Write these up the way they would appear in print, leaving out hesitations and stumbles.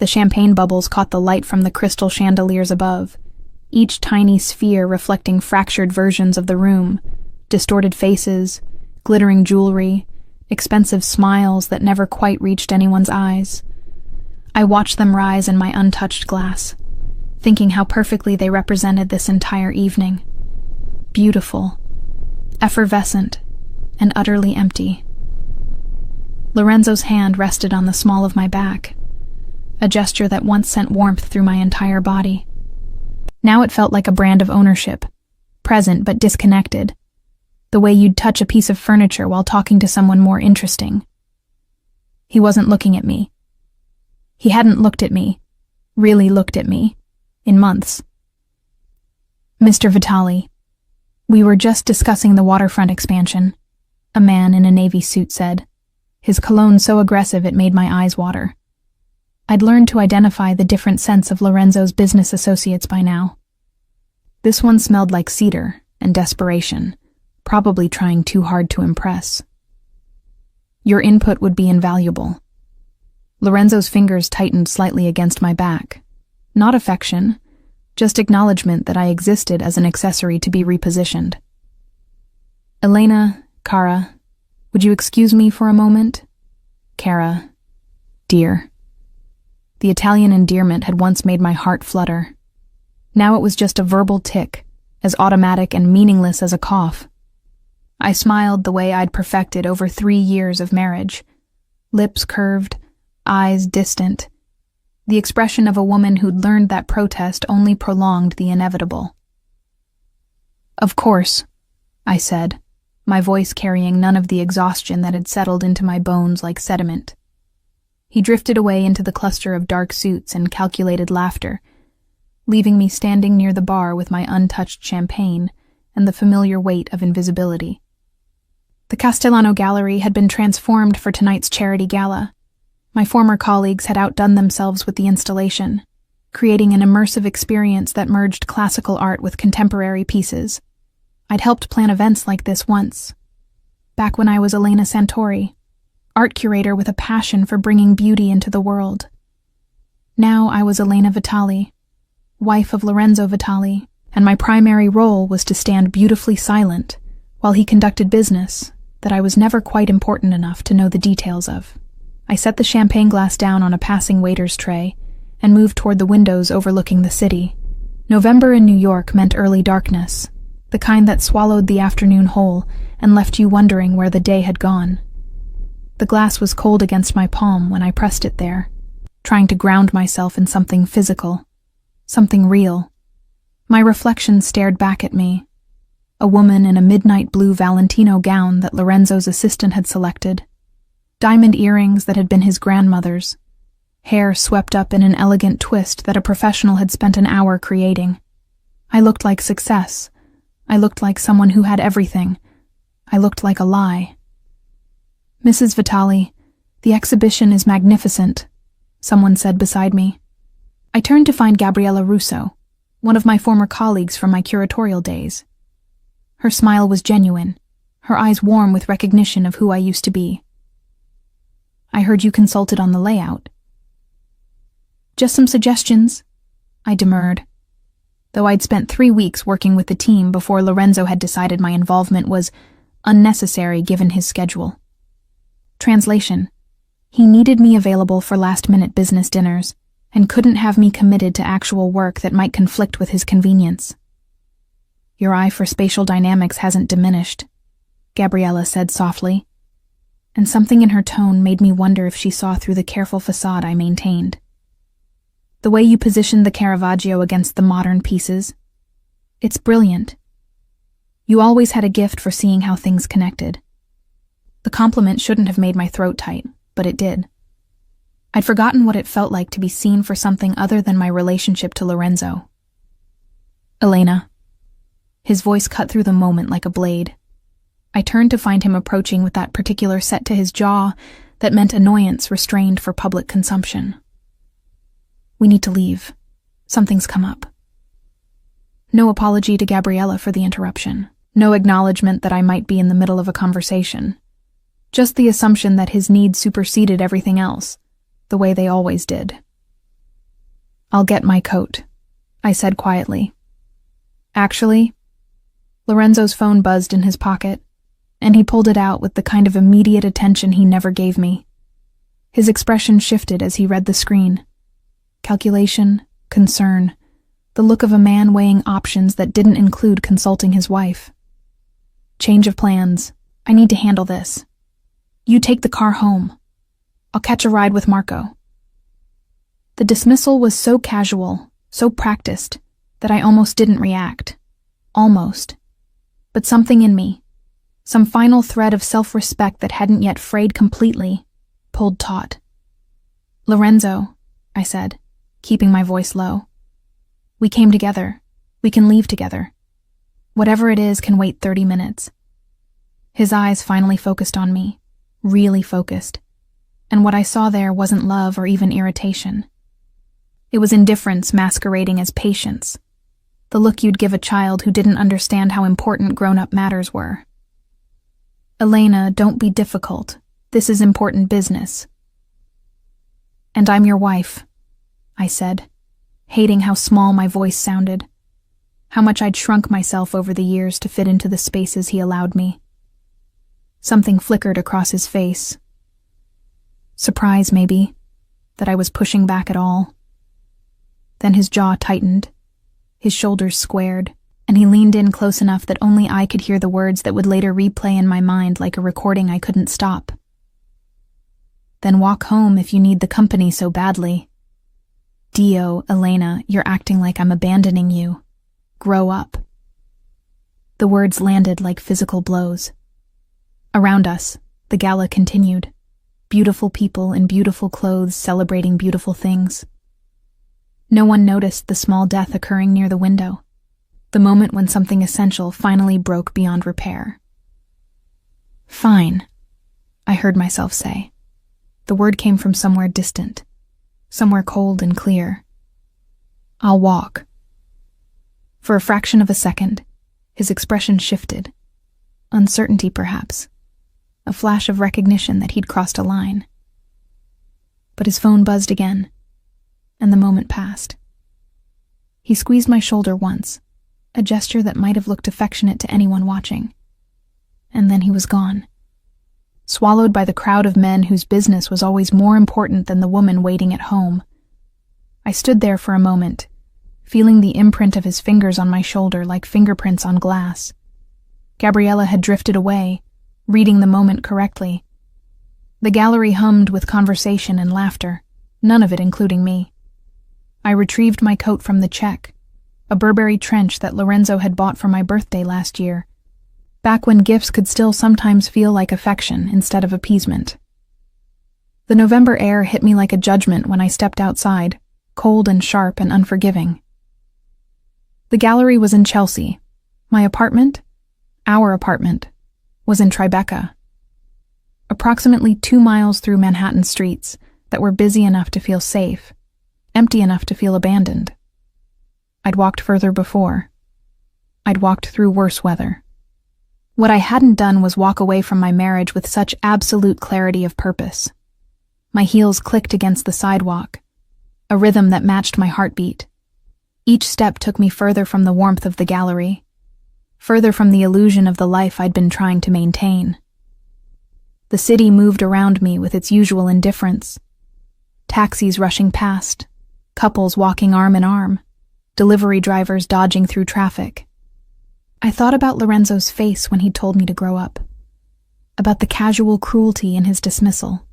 The champagne bubbles caught the light from the crystal chandeliers above, each tiny sphere reflecting fractured versions of the room, distorted faces, glittering jewelry, expensive smiles that never quite reached anyone's eyes. I watched them rise in my untouched glass, thinking how perfectly they represented this entire evening. Beautiful, effervescent, and utterly empty. Lorenzo's hand rested on the small of my back, a gesture that once sent warmth through my entire body. Now it felt like a brand of ownership, present but disconnected, the way you'd touch a piece of furniture while talking to someone more interesting. He wasn't looking at me. He hadn't looked at me, really looked at me, in months. Mr. Vitali, we were just discussing the waterfront expansion, a man in a navy suit said, his cologne so aggressive it made my eyes water. I'd learned to identify the different scents of Lorenzo's business associates by now. This one smelled like cedar and desperation, probably trying too hard to impress. Your input would be invaluable. Lorenzo's fingers tightened slightly against my back. Not affection, just acknowledgement that I existed as an accessory to be repositioned. Elena, Cara, would you excuse me for a moment? Cara, dear. The Italian endearment had once made my heart flutter. Now it was just a verbal tick, as automatic and meaningless as a cough. I smiled the way I'd perfected over 3 years of marriage. Lips curved, eyes distant. The expression of a woman who'd learned that protest only prolonged the inevitable. Of course, I said, my voice carrying none of the exhaustion that had settled into my bones like sediment. He drifted away into the cluster of dark suits and calculated laughter, leaving me standing near the bar with my untouched champagne and the familiar weight of invisibility. The Castellano Gallery had been transformed for tonight's charity gala. My former colleagues had outdone themselves with the installation, creating an immersive experience that merged classical art with contemporary pieces. I'd helped plan events like this once, back when I was Elena Santori, art curator with a passion for bringing beauty into the world. Now I was Elena Vitali, wife of Lorenzo Vitali, and my primary role was to stand beautifully silent while he conducted business that I was never quite important enough to know the details of. I set the champagne glass down on a passing waiter's tray and moved toward the windows overlooking the city. November in New York meant early darkness, the kind that swallowed the afternoon whole and left you wondering where the day had gone. The glass was cold against my palm when I pressed it there, trying to ground myself in something physical, something real. My reflection stared back at me, a woman in a midnight blue Valentino gown that Lorenzo's assistant had selected, diamond earrings that had been his grandmother's, hair swept up in an elegant twist that a professional had spent an hour creating. I looked like success. I looked like someone who had everything. I looked like a lie. Mrs. Vitali, the exhibition is magnificent, someone said beside me. I turned to find Gabriella Russo, one of my former colleagues from my curatorial days. Her smile was genuine, her eyes warm with recognition of who I used to be. I heard you consulted on the layout. Just some suggestions, I demurred, though I'd spent 3 weeks working with the team before Lorenzo had decided my involvement was unnecessary given his schedule. Translation: he needed me available for last-minute business dinners and couldn't have me committed to actual work that might conflict with his convenience. Your eye for spatial dynamics hasn't diminished, Gabriella said softly, and something in her tone made me wonder if she saw through the careful facade I maintained. The way you positioned the Caravaggio against the modern pieces, it's brilliant. You always had a gift for seeing how things connected. The compliment shouldn't have made my throat tight, but it did. I'd forgotten what it felt like to be seen for something other than my relationship to Lorenzo. Elena. His voice cut through the moment like a blade. I turned to find him approaching with that particular set to his jaw that meant annoyance restrained for public consumption. We need to leave. Something's come up. No apology to Gabriella for the interruption. No acknowledgement that I might be in the middle of a conversation. Just the assumption that his needs superseded everything else, the way they always did. "I'll get my coat," I said quietly. Actually, Lorenzo's phone buzzed in his pocket, and he pulled it out with the kind of immediate attention he never gave me. His expression shifted as he read the screen. Calculation, concern, the look of a man weighing options that didn't include consulting his wife. "Change of plans. I need to handle this. You take the car home. I'll catch a ride with Marco." The dismissal was so casual, so practiced, that I almost didn't react. Almost. But something in me, some final thread of self-respect that hadn't yet frayed completely, pulled taut. "Lorenzo," I said, keeping my voice low. "We came together. We can leave together. Whatever it is can wait 30 minutes. His eyes finally focused on me, really focused, and what I saw there wasn't love or even irritation. It was indifference masquerading as patience, the look you'd give a child who didn't understand how important grown-up matters were. "Elena, don't be difficult. This is important business." "And I'm your wife," I said, hating how small my voice sounded, how much I'd shrunk myself over the years to fit into the spaces he allowed me. Something flickered across his face. Surprise, maybe, that I was pushing back at all. Then his jaw tightened, his shoulders squared, and he leaned in close enough that only I could hear the words that would later replay in my mind like a recording I couldn't stop. "Then walk home if you need the company so badly. Dio, Elena, you're acting like I'm abandoning you. Grow up." The words landed like physical blows. Around us, the gala continued. Beautiful people in beautiful clothes celebrating beautiful things. No one noticed the small death occurring near the window, the moment when something essential finally broke beyond repair. "Fine," I heard myself say. The word came from somewhere distant, somewhere cold and clear. "I'll walk." For a fraction of a second, his expression shifted. Uncertainty, perhaps. A flash of recognition that he'd crossed a line. But his phone buzzed again, and the moment passed. He squeezed my shoulder once, a gesture that might have looked affectionate to anyone watching. And then he was gone, swallowed by the crowd of men whose business was always more important than the woman waiting at home. I stood there for a moment, feeling the imprint of his fingers on my shoulder like fingerprints on glass. Gabriella had drifted away, reading the moment correctly. The gallery hummed with conversation and laughter, none of it including me. I retrieved my coat from the check, a Burberry trench that Lorenzo had bought for my birthday last year, back when gifts could still sometimes feel like affection instead of appeasement. The November air hit me like a judgment when I stepped outside, cold and sharp and unforgiving. The gallery was in Chelsea. My apartment, our apartment, was in Tribeca. Approximately 2 miles through Manhattan streets that were busy enough to feel safe, empty enough to feel abandoned. I'd walked further before. I'd walked through worse weather. What I hadn't done was walk away from my marriage with such absolute clarity of purpose. My heels clicked against the sidewalk, a rhythm that matched my heartbeat. Each step took me further from the warmth of the gallery, further from the illusion of the life I'd been trying to maintain. The city moved around me with its usual indifference. Taxis rushing past, couples walking arm in arm, delivery drivers dodging through traffic. I thought about Lorenzo's face when he told me to grow up, about the casual cruelty in his dismissal,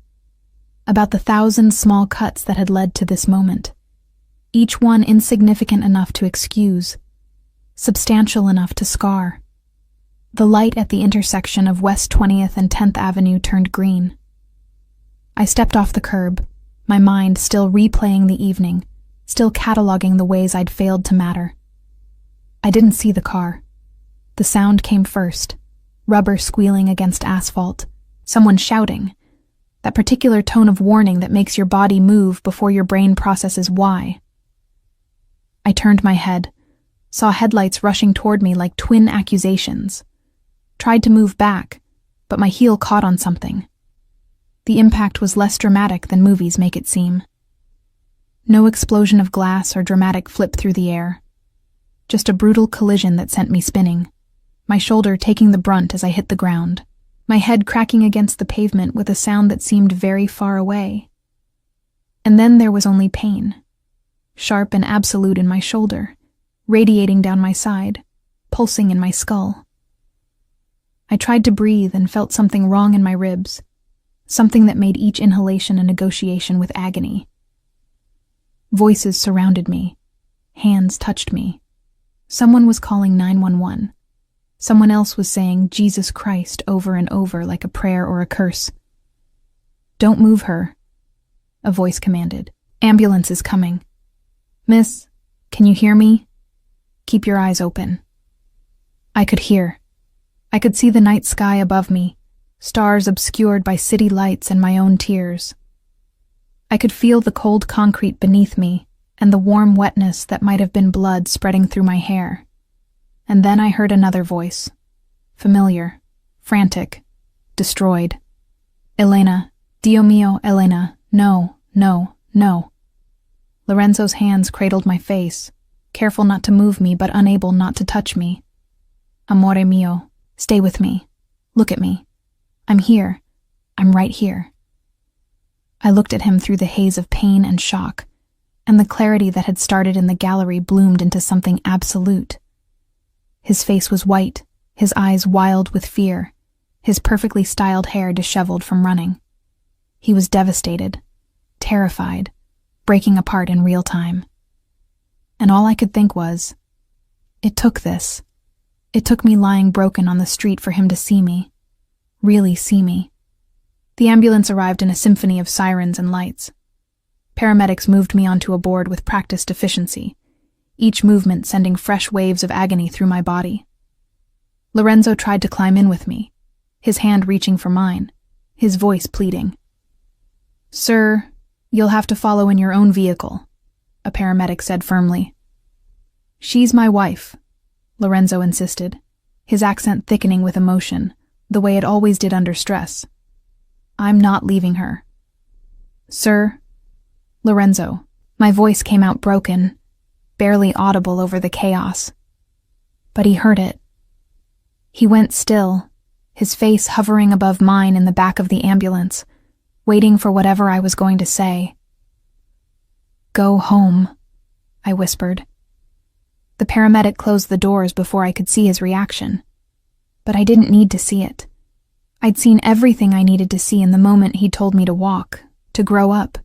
about the 1,000 small cuts that had led to this moment, each one insignificant enough to excuse, substantial enough to scar. The light at the intersection of West 20th and 10th Avenue turned green. I stepped off the curb, my mind still replaying the evening, still cataloging the ways I'd failed to matter. I didn't see the car. The sound came first, rubber squealing against asphalt, someone shouting, that particular tone of warning that makes your body move before your brain processes why. I turned my head, saw headlights rushing toward me like twin accusations. Tried to move back, but my heel caught on something. The impact was less dramatic than movies make it seem. No explosion of glass or dramatic flip through the air. Just a brutal collision that sent me spinning, my shoulder taking the brunt as I hit the ground, my head cracking against the pavement with a sound that seemed very far away. And then there was only pain, sharp and absolute in my shoulder, radiating down my side, pulsing in my skull. I tried to breathe and felt something wrong in my ribs, something that made each inhalation a negotiation with agony. Voices surrounded me. Hands touched me. Someone was calling 911. Someone else was saying Jesus Christ over and over like a prayer or a curse. "Don't move her," a voice commanded. "Ambulance is coming." "Miss, can you hear me? Keep your eyes open." I could hear. I could see the night sky above me, stars obscured by city lights and my own tears. I could feel the cold concrete beneath me and the warm wetness that might have been blood spreading through my hair. And then I heard another voice. Familiar, frantic, destroyed. "Elena, Dio mio, Elena, no, no, no." Lorenzo's hands cradled my face, careful not to move me but unable not to touch me. "Amore mio, stay with me. Look at me. I'm here. I'm right here." I looked at him through the haze of pain and shock, and the clarity that had started in the gallery bloomed into something absolute. His face was white, his eyes wild with fear, his perfectly styled hair disheveled from running. He was devastated, terrified, breaking apart in real time. And all I could think was, it took this. It took me lying broken on the street for him to see me, really see me. The ambulance arrived in a symphony of sirens and lights. Paramedics moved me onto a board with practiced efficiency, each movement sending fresh waves of agony through my body. Lorenzo tried to climb in with me, his hand reaching for mine, his voice pleading. "Sir, you'll have to follow in your own vehicle," a paramedic said firmly. "She's my wife," Lorenzo insisted, his accent thickening with emotion, the way it always did under stress. "I'm not leaving her." "Sir," Lorenzo, my voice came out broken, barely audible over the chaos. But he heard it. He went still, his face hovering above mine in the back of the ambulance, waiting for whatever I was going to say. "Go home," I whispered. The paramedic closed the doors before I could see his reaction. But I didn't need to see it. I'd seen everything I needed to see in the moment he told me to walk, to grow up,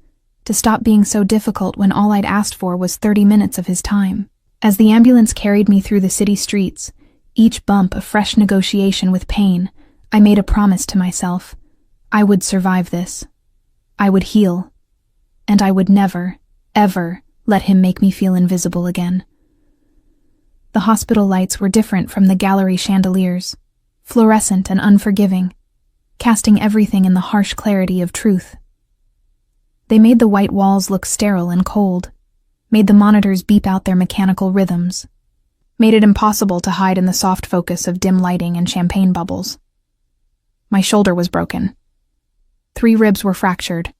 to stop being so difficult when all I'd asked for was 30 minutes of his time. As the ambulance carried me through the city streets, each bump a fresh negotiation with pain, I made a promise to myself. I would survive this. I would heal. And I would never, ever let him make me feel invisible again. The hospital lights were different from the gallery chandeliers, fluorescent and unforgiving, casting everything in the harsh clarity of truth. They made the white walls look sterile and cold, made the monitors beep out their mechanical rhythms, made it impossible to hide in the soft focus of dim lighting and champagne bubbles. My shoulder was broken. 3 ribs were fractured.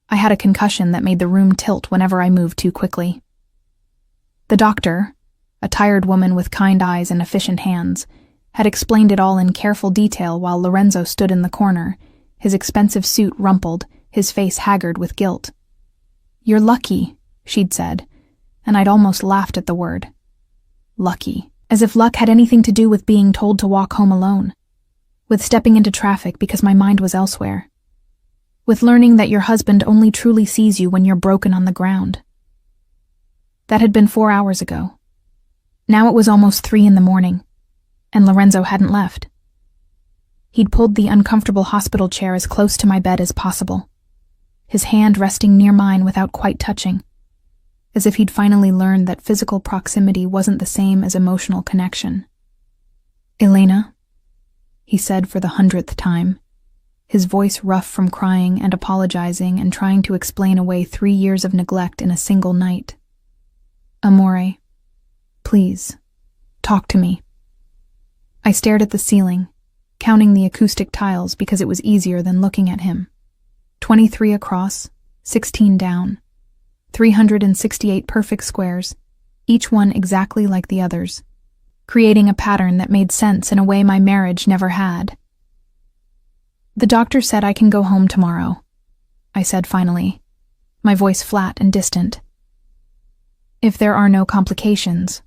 I had a concussion that made the room tilt whenever I moved too quickly. The doctor, a tired woman with kind eyes and efficient hands, had explained it all in careful detail while Lorenzo stood in the corner, his expensive suit rumpled, his face haggard with guilt. "You're lucky," she'd said, and I'd almost laughed at the word. Lucky. As if luck had anything to do with being told to walk home alone. With stepping into traffic because my mind was elsewhere. With learning that your husband only truly sees you when you're broken on the ground. That had been 4 hours ago. Now it was almost 3 in the morning, and Lorenzo hadn't left. He'd pulled the uncomfortable hospital chair as close to my bed as possible, his hand resting near mine without quite touching, as if he'd finally learned that physical proximity wasn't the same as emotional connection. "Elena," he said for the 100th time, his voice rough from crying and apologizing and trying to explain away 3 years of neglect in a single night. "Amore, please, talk to me." I stared at the ceiling, counting the acoustic tiles because it was easier than looking at him. 23 across, 16 down. 368 perfect squares, each one exactly like the others, creating a pattern that made sense in a way my marriage never had. "The doctor said I can go home tomorrow," I said finally, my voice flat and distant. "If there are no complications."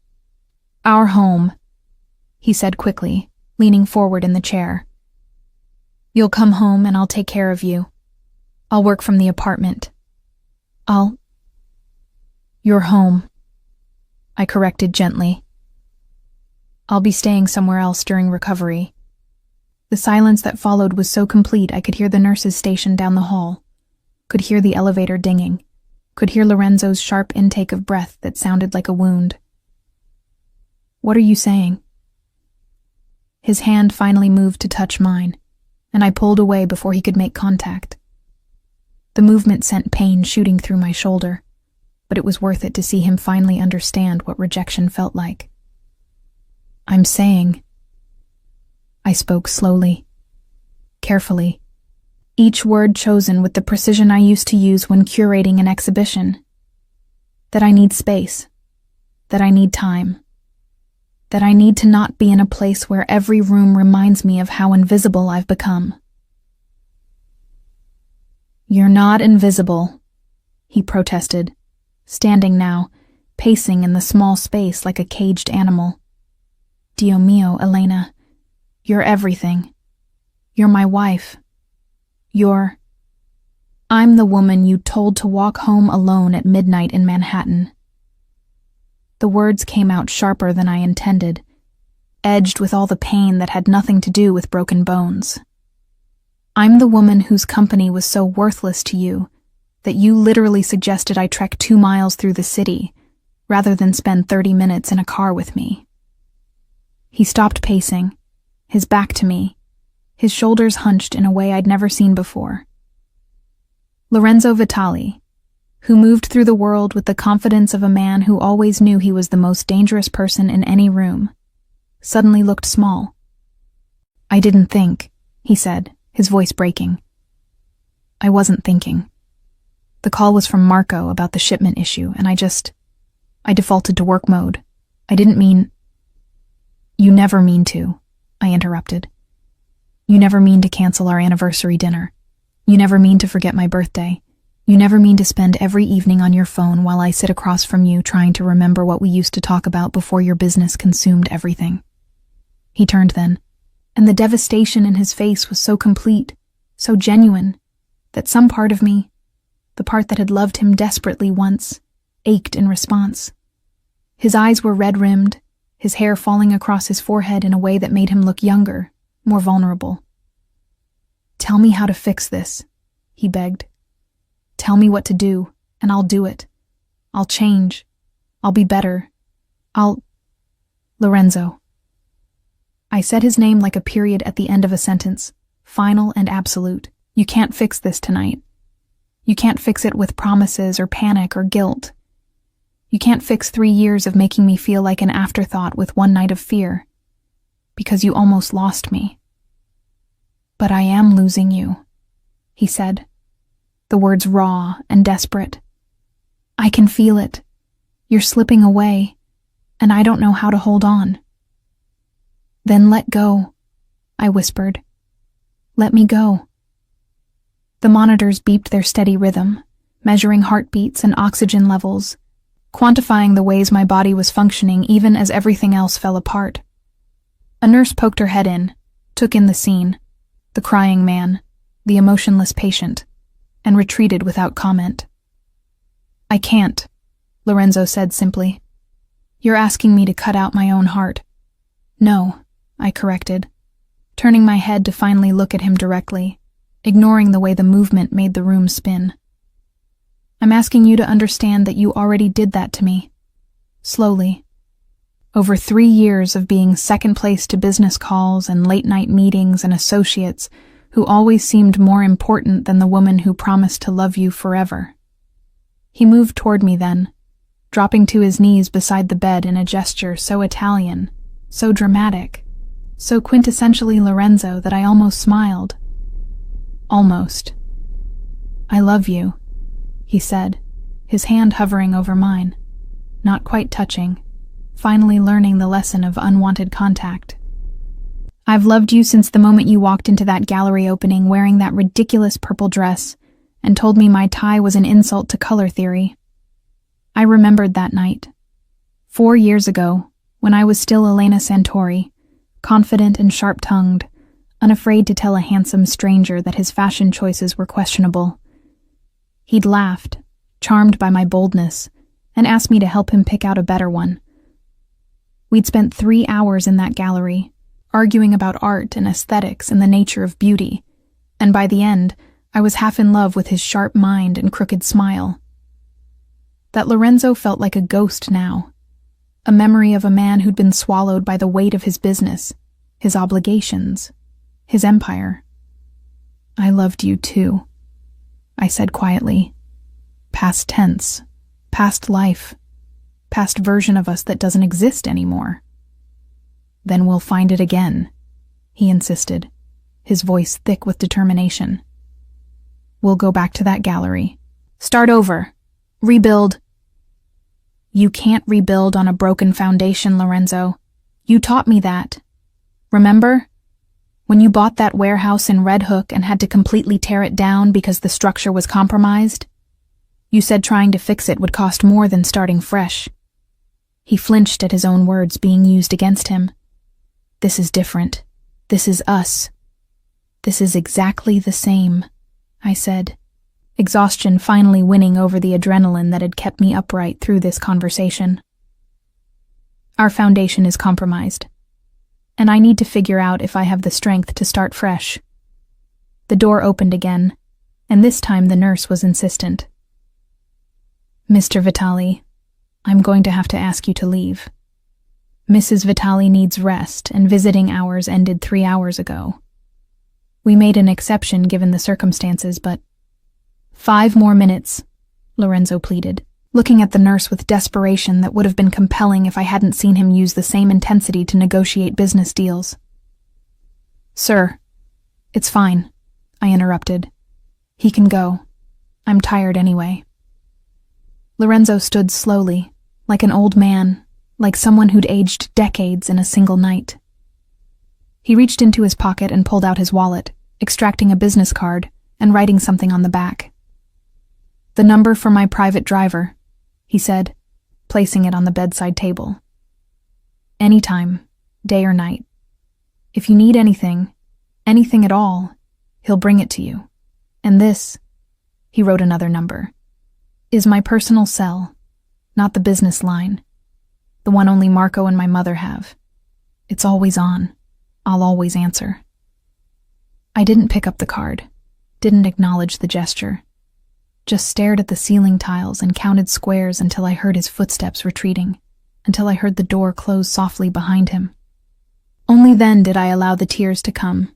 "Our home," he said quickly, leaning forward in the chair. "You'll come home and I'll take care of you. I'll work from the apartment. You're home," I corrected gently. "I'll be staying somewhere else during recovery." The silence that followed was so complete I could hear the nurses stationed down the hall, could hear the elevator dinging, could hear Lorenzo's sharp intake of breath that sounded like a wound. "What are you saying?" His hand finally moved to touch mine, and I pulled away before he could make contact. The movement sent pain shooting through my shoulder, but it was worth it to see him finally understand what rejection felt like. "I'm saying," I spoke slowly, carefully, each word chosen with the precision I used to use when curating an exhibition, "that I need space, that I need time, that I need to not be in a place where every room reminds me of how invisible I've become." "You're not invisible," he protested, standing now, pacing in the small space like a caged animal. "Dio mio, Elena, you're everything. You're my wife. I'm the woman you told to walk home alone at midnight in Manhattan." The words came out sharper than I intended, edged with all the pain that had nothing to do with broken bones. "I'm the woman whose company was so worthless to you that you literally suggested I trek 2 miles through the city rather than spend 30 minutes in a car with me." He stopped pacing, his back to me, his shoulders hunched in a way I'd never seen before. Lorenzo Vitali, who moved through the world with the confidence of a man who always knew he was the most dangerous person in any room, suddenly looked small. "I didn't think," he said, his voice breaking. "I wasn't thinking. The call was from Marco about the shipment issue, and I defaulted to work mode. I didn't mean—" "You never mean to," I interrupted. "You never mean to cancel our anniversary dinner. You never mean to forget my birthday. You never mean to spend every evening on your phone while I sit across from you trying to remember what we used to talk about before your business consumed everything." He turned then, and the devastation in his face was so complete, so genuine, that some part of me, the part that had loved him desperately once, ached in response. His eyes were red-rimmed, his hair falling across his forehead in a way that made him look younger, more vulnerable. "Tell me how to fix this," he begged. "Tell me what to do, and I'll do it. I'll change. I'll be better. Lorenzo." I said his name like a period at the end of a sentence, final and absolute. "You can't fix this tonight. You can't fix it with promises or panic or guilt. You can't fix 3 years of making me feel like an afterthought with 1 night of fear, because you almost lost me." "But I am losing you," he said, the words raw and desperate. "I can feel it. You're slipping away, and I don't know how to hold on." "Then let go," I whispered. "Let me go." The monitors beeped their steady rhythm, measuring heartbeats and oxygen levels, quantifying the ways my body was functioning even as everything else fell apart. A nurse poked her head in, took in the scene, the crying man, the emotionless patient, and retreated without comment. "I can't," Lorenzo said simply. "You're asking me to cut out my own heart." "No," I corrected, turning my head to finally look at him directly, ignoring the way the movement made the room spin. "I'm asking you to understand that you already did that to me. Slowly. Over 3 years of being second place to business calls and late-night meetings and associates who always seemed more important than the woman who promised to love you forever." He moved toward me then, dropping to his knees beside the bed in a gesture so Italian, so dramatic, so quintessentially Lorenzo that I almost smiled. "Almost. I love you," he said, his hand hovering over mine, not quite touching, finally learning the lesson of unwanted contact. I've loved you since the moment you walked into that gallery opening wearing that ridiculous purple dress and told me my tie was an insult to color theory. I remembered that night. 4 years ago, when I was still Elena Santori, confident and sharp-tongued, unafraid to tell a handsome stranger that his fashion choices were questionable. He'd laughed, charmed by my boldness, and asked me to help him pick out a better one. We'd spent 3 hours in that gallery, arguing about art and aesthetics and the nature of beauty, and by the end, I was half in love with his sharp mind and crooked smile. That Lorenzo felt like a ghost now, a memory of a man who'd been swallowed by the weight of his business, his obligations, his empire. I loved you too, I said quietly. Past tense, past life, past version of us that doesn't exist anymore. Then we'll find it again, he insisted, his voice thick with determination. We'll go back to that gallery. Start over. Rebuild. You can't rebuild on a broken foundation, Lorenzo. You taught me that. Remember? When you bought that warehouse in Red Hook and had to completely tear it down because the structure was compromised? You said trying to fix it would cost more than starting fresh. He flinched at his own words being used against him. This is different. This is us. This is exactly the same, I said, exhaustion finally winning over the adrenaline that had kept me upright through this conversation. Our foundation is compromised, and I need to figure out if I have the strength to start fresh. The door opened again, and this time the nurse was insistent. Mr. Vitali, I'm going to have to ask you to leave. Mrs. Vitali needs rest, and visiting hours ended 3 hours ago. We made an exception given the circumstances, but 5 more minutes, Lorenzo pleaded, looking at the nurse with desperation that would have been compelling if I hadn't seen him use the same intensity to negotiate business deals. Sir, it's fine, I interrupted. He can go. I'm tired anyway. Lorenzo stood slowly, like an old man, like someone who'd aged decades in a single night. He reached into his pocket and pulled out his wallet, extracting a business card and writing something on the back. The number for my private driver, he said, placing it on the bedside table. Anytime, day or night. If you need anything at all, he'll bring it to you. And this, he wrote another number, is my personal cell, not the business line, the one only Marco and my mother have. It's always on. I'll always answer. I didn't pick up the card, didn't acknowledge the gesture, just stared at the ceiling tiles and counted squares until I heard his footsteps retreating, until I heard the door close softly behind him. Only then did I allow the tears to come,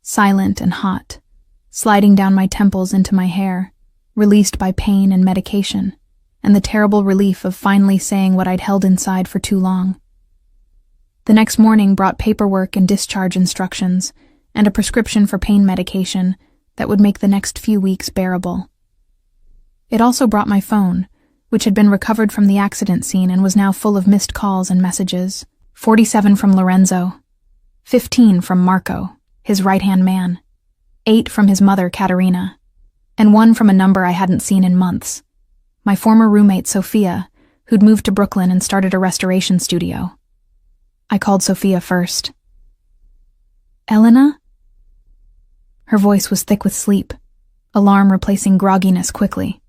silent and hot, sliding down my temples into my hair, released by pain and medication, and the terrible relief of finally saying what I'd held inside for too long. The next morning brought paperwork and discharge instructions, and a prescription for pain medication that would make the next few weeks bearable. It also brought my phone, which had been recovered from the accident scene and was now full of missed calls and messages. 47 from Lorenzo, 15 from Marco, his right-hand man, 8 from his mother, Katerina, and 1 from a number I hadn't seen in months. My former roommate, Sophia, who'd moved to Brooklyn and started a restoration studio. I called Sophia first. Elena? Her voice was thick with sleep, alarm replacing grogginess quickly.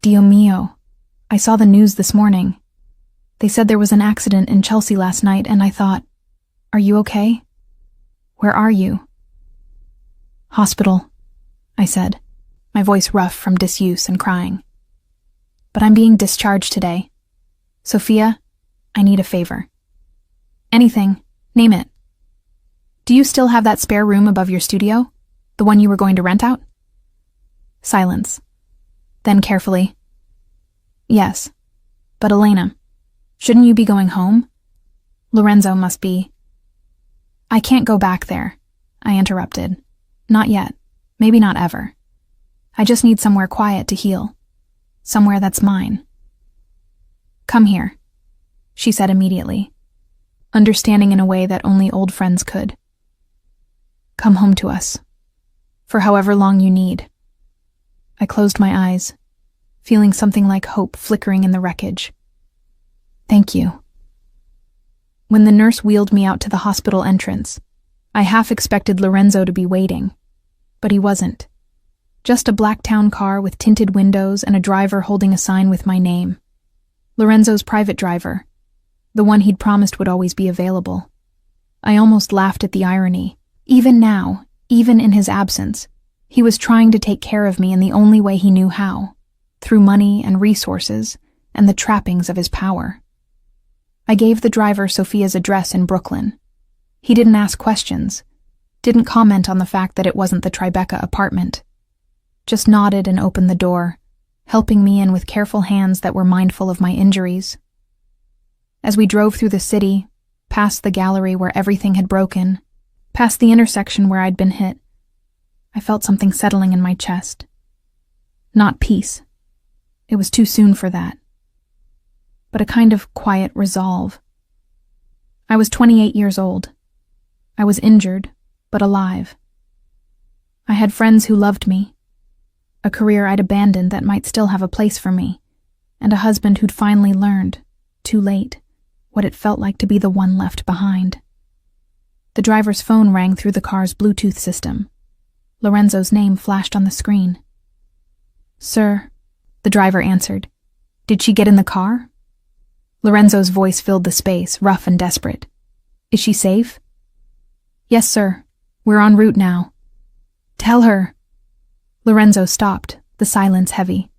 Dio mio, I saw the news this morning. They said there was an accident in Chelsea last night, and I thought, are you okay? Where are you? Hospital, I said, my voice rough from disuse and crying. But I'm being discharged today. Sophia, I need a favor. Anything, name it. Do you still have that spare room above your studio? The one you were going to rent out? Silence. Then carefully. Yes, but Elena, shouldn't you be going home? Lorenzo must be. I can't go back there, I interrupted. Not yet. Maybe not ever. I just need somewhere quiet to heal. somewhere that's mine. Come here, she said immediately, understanding in a way that only old friends could. Come home to us, for however long you need. I closed my eyes, feeling something like hope flickering in the wreckage. Thank you. When the nurse wheeled me out to the hospital entrance, I half expected Lorenzo to be waiting, but he wasn't. Just a black town car with tinted windows and a driver holding a sign with my name. Lorenzo's private driver, the one he'd promised would always be available. I almost laughed at the irony. Even now, even in his absence, he was trying to take care of me in the only way he knew how, through money and resources and the trappings of his power. I gave the driver Sophia's address in Brooklyn. He didn't ask questions, didn't comment on the fact that it wasn't the Tribeca apartment, just nodded and opened the door, helping me in with careful hands that were mindful of my injuries. As we drove through the city, past the gallery where everything had broken, past the intersection where I'd been hit, I felt something settling in my chest. Not peace. It was too soon for that. But a kind of quiet resolve. I was 28 years old. I was injured, but alive. I had friends who loved me, a career I'd abandoned that might still have a place for me, and a husband who'd finally learned, too late, what it felt like to be the one left behind. The driver's phone rang through the car's Bluetooth system. Lorenzo's name flashed on the screen. Sir, the driver answered. Did she get in the car? Lorenzo's voice filled the space, rough and desperate. Is she safe? Yes, sir. We're en route now. Tell her. Lorenzo stopped, the silence heavy.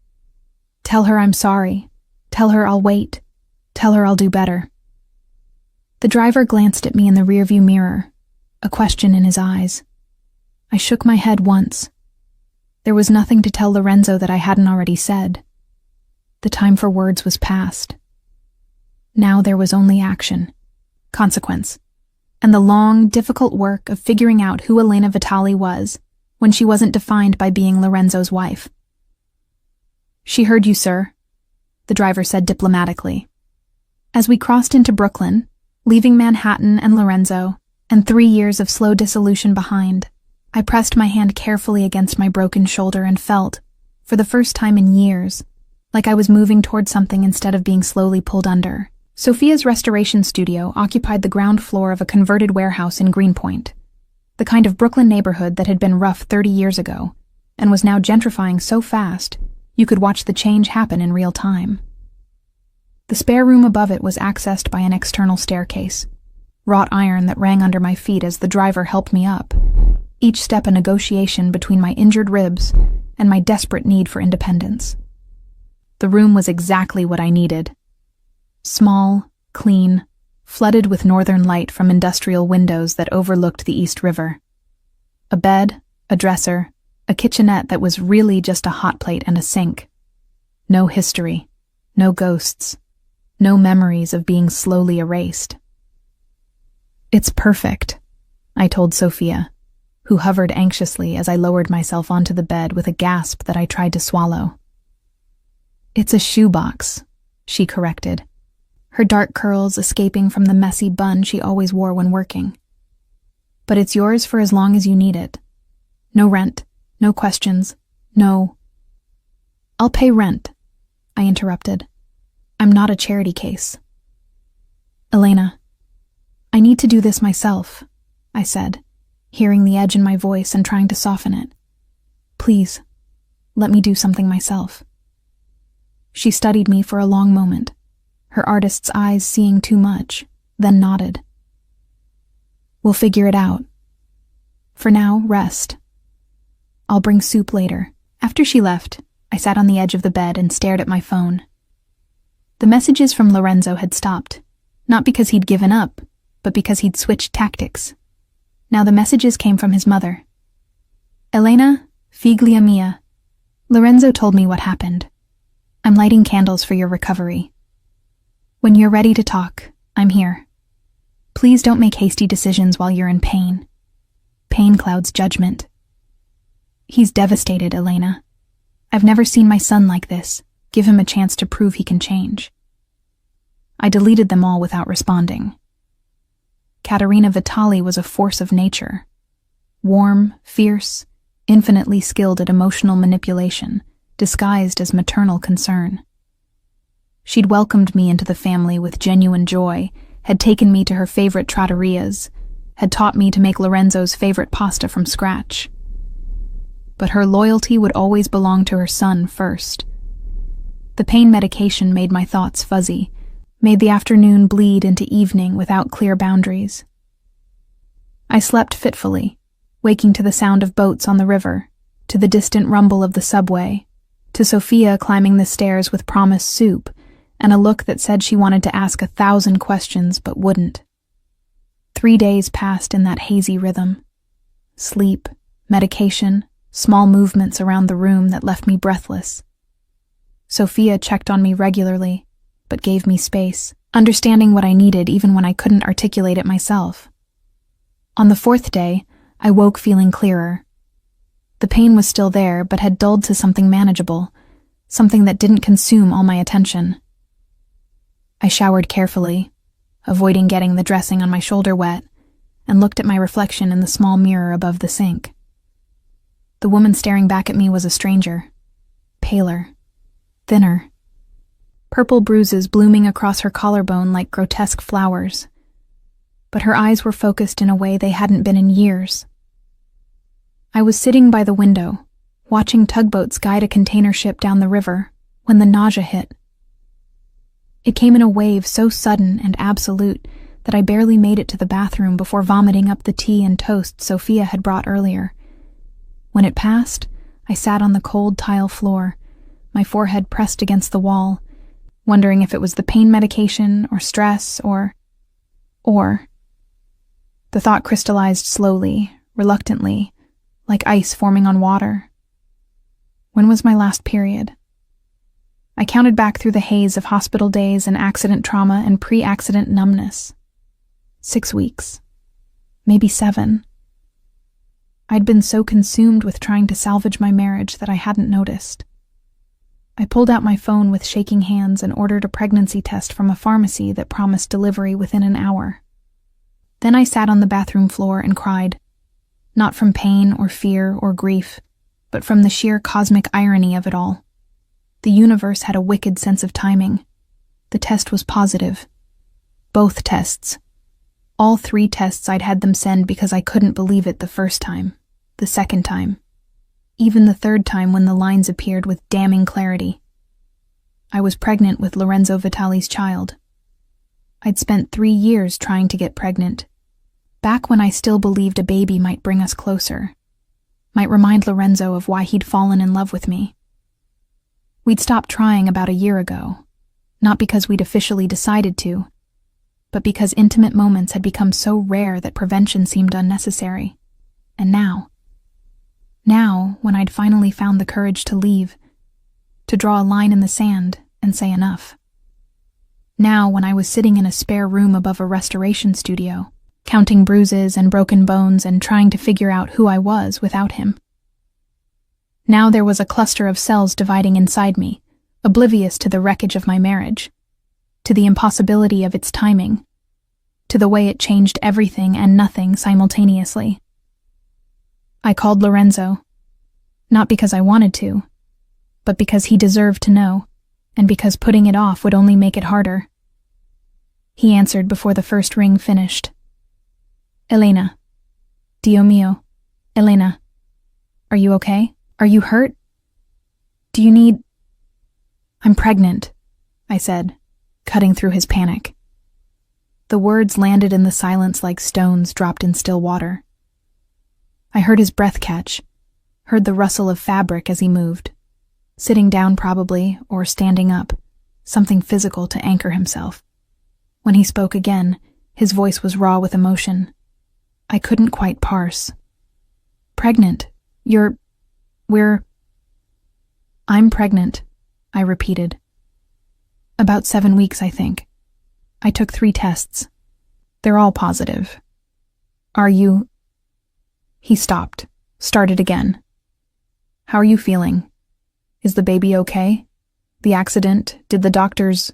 Tell her I'm sorry. Tell her I'll wait. Tell her I'll do better. The driver glanced at me in the rearview mirror, a question in his eyes. I shook my head once. There was nothing to tell Lorenzo that I hadn't already said. The time for words was past. Now there was only action, consequence, and the long, difficult work of figuring out who Elena Vitali was when she wasn't defined by being Lorenzo's wife. She heard you, sir, the driver said diplomatically. As we crossed into Brooklyn, leaving Manhattan and Lorenzo, and 3 years of slow dissolution behind, I pressed my hand carefully against my broken shoulder and felt, for the first time in years, like I was moving toward something instead of being slowly pulled under. Sophia's restoration studio occupied the ground floor of a converted warehouse in Greenpoint, the kind of Brooklyn neighborhood that had been rough 30 years ago, and was now gentrifying so fast you could watch the change happen in real time. The spare room above it was accessed by an external staircase, wrought iron that rang under my feet as the driver helped me up, each step a negotiation between my injured ribs and my desperate need for independence. The room was exactly what I needed. Small, clean, flooded with northern light from industrial windows that overlooked the East River. A bed, a dresser, a kitchenette that was really just a hot plate and a sink. No history, no ghosts, no memories of being slowly erased. It's perfect, I told Sophia, who hovered anxiously as I lowered myself onto the bed with a gasp that I tried to swallow. It's a shoebox, she corrected, her dark curls escaping from the messy bun she always wore when working. But it's yours for as long as you need it. No rent, no questions, no... I'll pay rent, I interrupted. I'm not a charity case. Elena, I need to do this myself, I said, hearing the edge in my voice and trying to soften it. Please, let me do something myself. She studied me for a long moment, her artist's eyes seeing too much, then nodded. We'll figure it out. For now, rest. I'll bring soup later. After she left, I sat on the edge of the bed and stared at my phone. The messages from Lorenzo had stopped, not because he'd given up, but because he'd switched tactics. Now the messages came from his mother. Elena, figlia mia. Lorenzo told me what happened. I'm lighting candles for your recovery. When you're ready to talk, I'm here. Please don't make hasty decisions while you're in pain. Pain clouds judgment. He's devastated, Elena. I've never seen my son like this, give him a chance to prove he can change. I deleted them all without responding. Katerina Vitali was a force of nature. Warm, fierce, infinitely skilled at emotional manipulation, disguised as maternal concern. She'd welcomed me into the family with genuine joy, had taken me to her favorite trattorias, had taught me to make Lorenzo's favorite pasta from scratch. But her loyalty would always belong to her son first. The pain medication made my thoughts fuzzy, made the afternoon bleed into evening without clear boundaries. I slept fitfully, waking to the sound of boats on the river, to the distant rumble of the subway, to Sophia climbing the stairs with promised soup, and a look that said she wanted to ask 1,000 questions but wouldn't. 3 days passed in that hazy rhythm. Sleep, medication, small movements around the room that left me breathless. Sophia checked on me regularly, but gave me space, understanding what I needed even when I couldn't articulate it myself. On the 4th day, I woke feeling clearer. The pain was still there, but had dulled to something manageable, something that didn't consume all my attention. I showered carefully, avoiding getting the dressing on my shoulder wet, and looked at my reflection in the small mirror above the sink. The woman staring back at me was a stranger, paler, thinner. Purple bruises blooming across her collarbone like grotesque flowers. But her eyes were focused in a way they hadn't been in years. I was sitting by the window, watching tugboats guide a container ship down the river, when the nausea hit. It came in a wave so sudden and absolute that I barely made it to the bathroom before vomiting up the tea and toast Sophia had brought earlier. When it passed, I sat on the cold tile floor, my forehead pressed against the wall, wondering if it was the pain medication or stress or... The thought crystallized slowly, reluctantly, like ice forming on water. When was my last period? I counted back through the haze of hospital days and accident trauma and pre-accident numbness. 6 weeks. Maybe 7. I'd been so consumed with trying to salvage my marriage that I hadn't noticed. I pulled out my phone with shaking hands and ordered a pregnancy test from a pharmacy that promised delivery within an hour. Then I sat on the bathroom floor and cried, not from pain or fear or grief, but from the sheer cosmic irony of it all. The universe had a wicked sense of timing. The test was positive. Both tests. All 3 tests I'd had them send because I couldn't believe it the first time, the second time, even the 3rd time when the lines appeared with damning clarity. I was pregnant with Lorenzo Vitali's child. I'd spent 3 years trying to get pregnant, back when I still believed a baby might bring us closer, might remind Lorenzo of why he'd fallen in love with me. We'd stopped trying about a year ago, not because we'd officially decided to, but because intimate moments had become so rare that prevention seemed unnecessary. And now, when I'd finally found the courage to leave, to draw a line in the sand and say enough. Now, when I was sitting in a spare room above a restoration studio, counting bruises and broken bones and trying to figure out who I was without him. Now there was a cluster of cells dividing inside me, oblivious to the wreckage of my marriage, to the impossibility of its timing, to the way it changed everything and nothing simultaneously. I called Lorenzo, not because I wanted to, but because he deserved to know, and because putting it off would only make it harder. He answered before the first ring finished. Elena. Dio mio. Elena. Are you okay? Are you hurt? Do you need... I'm pregnant, I said, cutting through his panic. The words landed in the silence like stones dropped in still water. I heard his breath catch, heard the rustle of fabric as he moved, sitting down probably, or standing up, something physical to anchor himself. When he spoke again, his voice was raw with emotion. I couldn't quite parse. Pregnant. I'm pregnant, I repeated. About 7 weeks, I think. I took 3 tests. They're all positive. Are you... He stopped, started again. How are you feeling? Is the baby okay? The accident, did the doctors—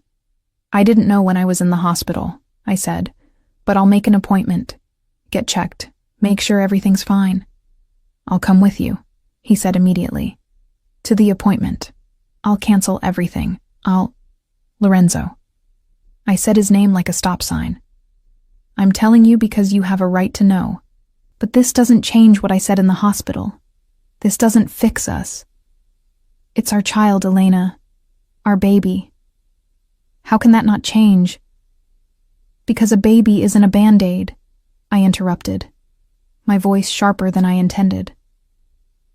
I didn't know when I was in the hospital, I said, but I'll make an appointment. Get checked. Make sure everything's fine. I'll come with you, he said immediately. To the appointment. I'll cancel everything. Lorenzo. I said his name like a stop sign. I'm telling you because you have a right to know. But this doesn't change what I said in the hospital. This doesn't fix us. It's our child, Elena. Our baby. How can that not change? Because a baby isn't a Band-Aid, I interrupted, my voice sharper than I intended.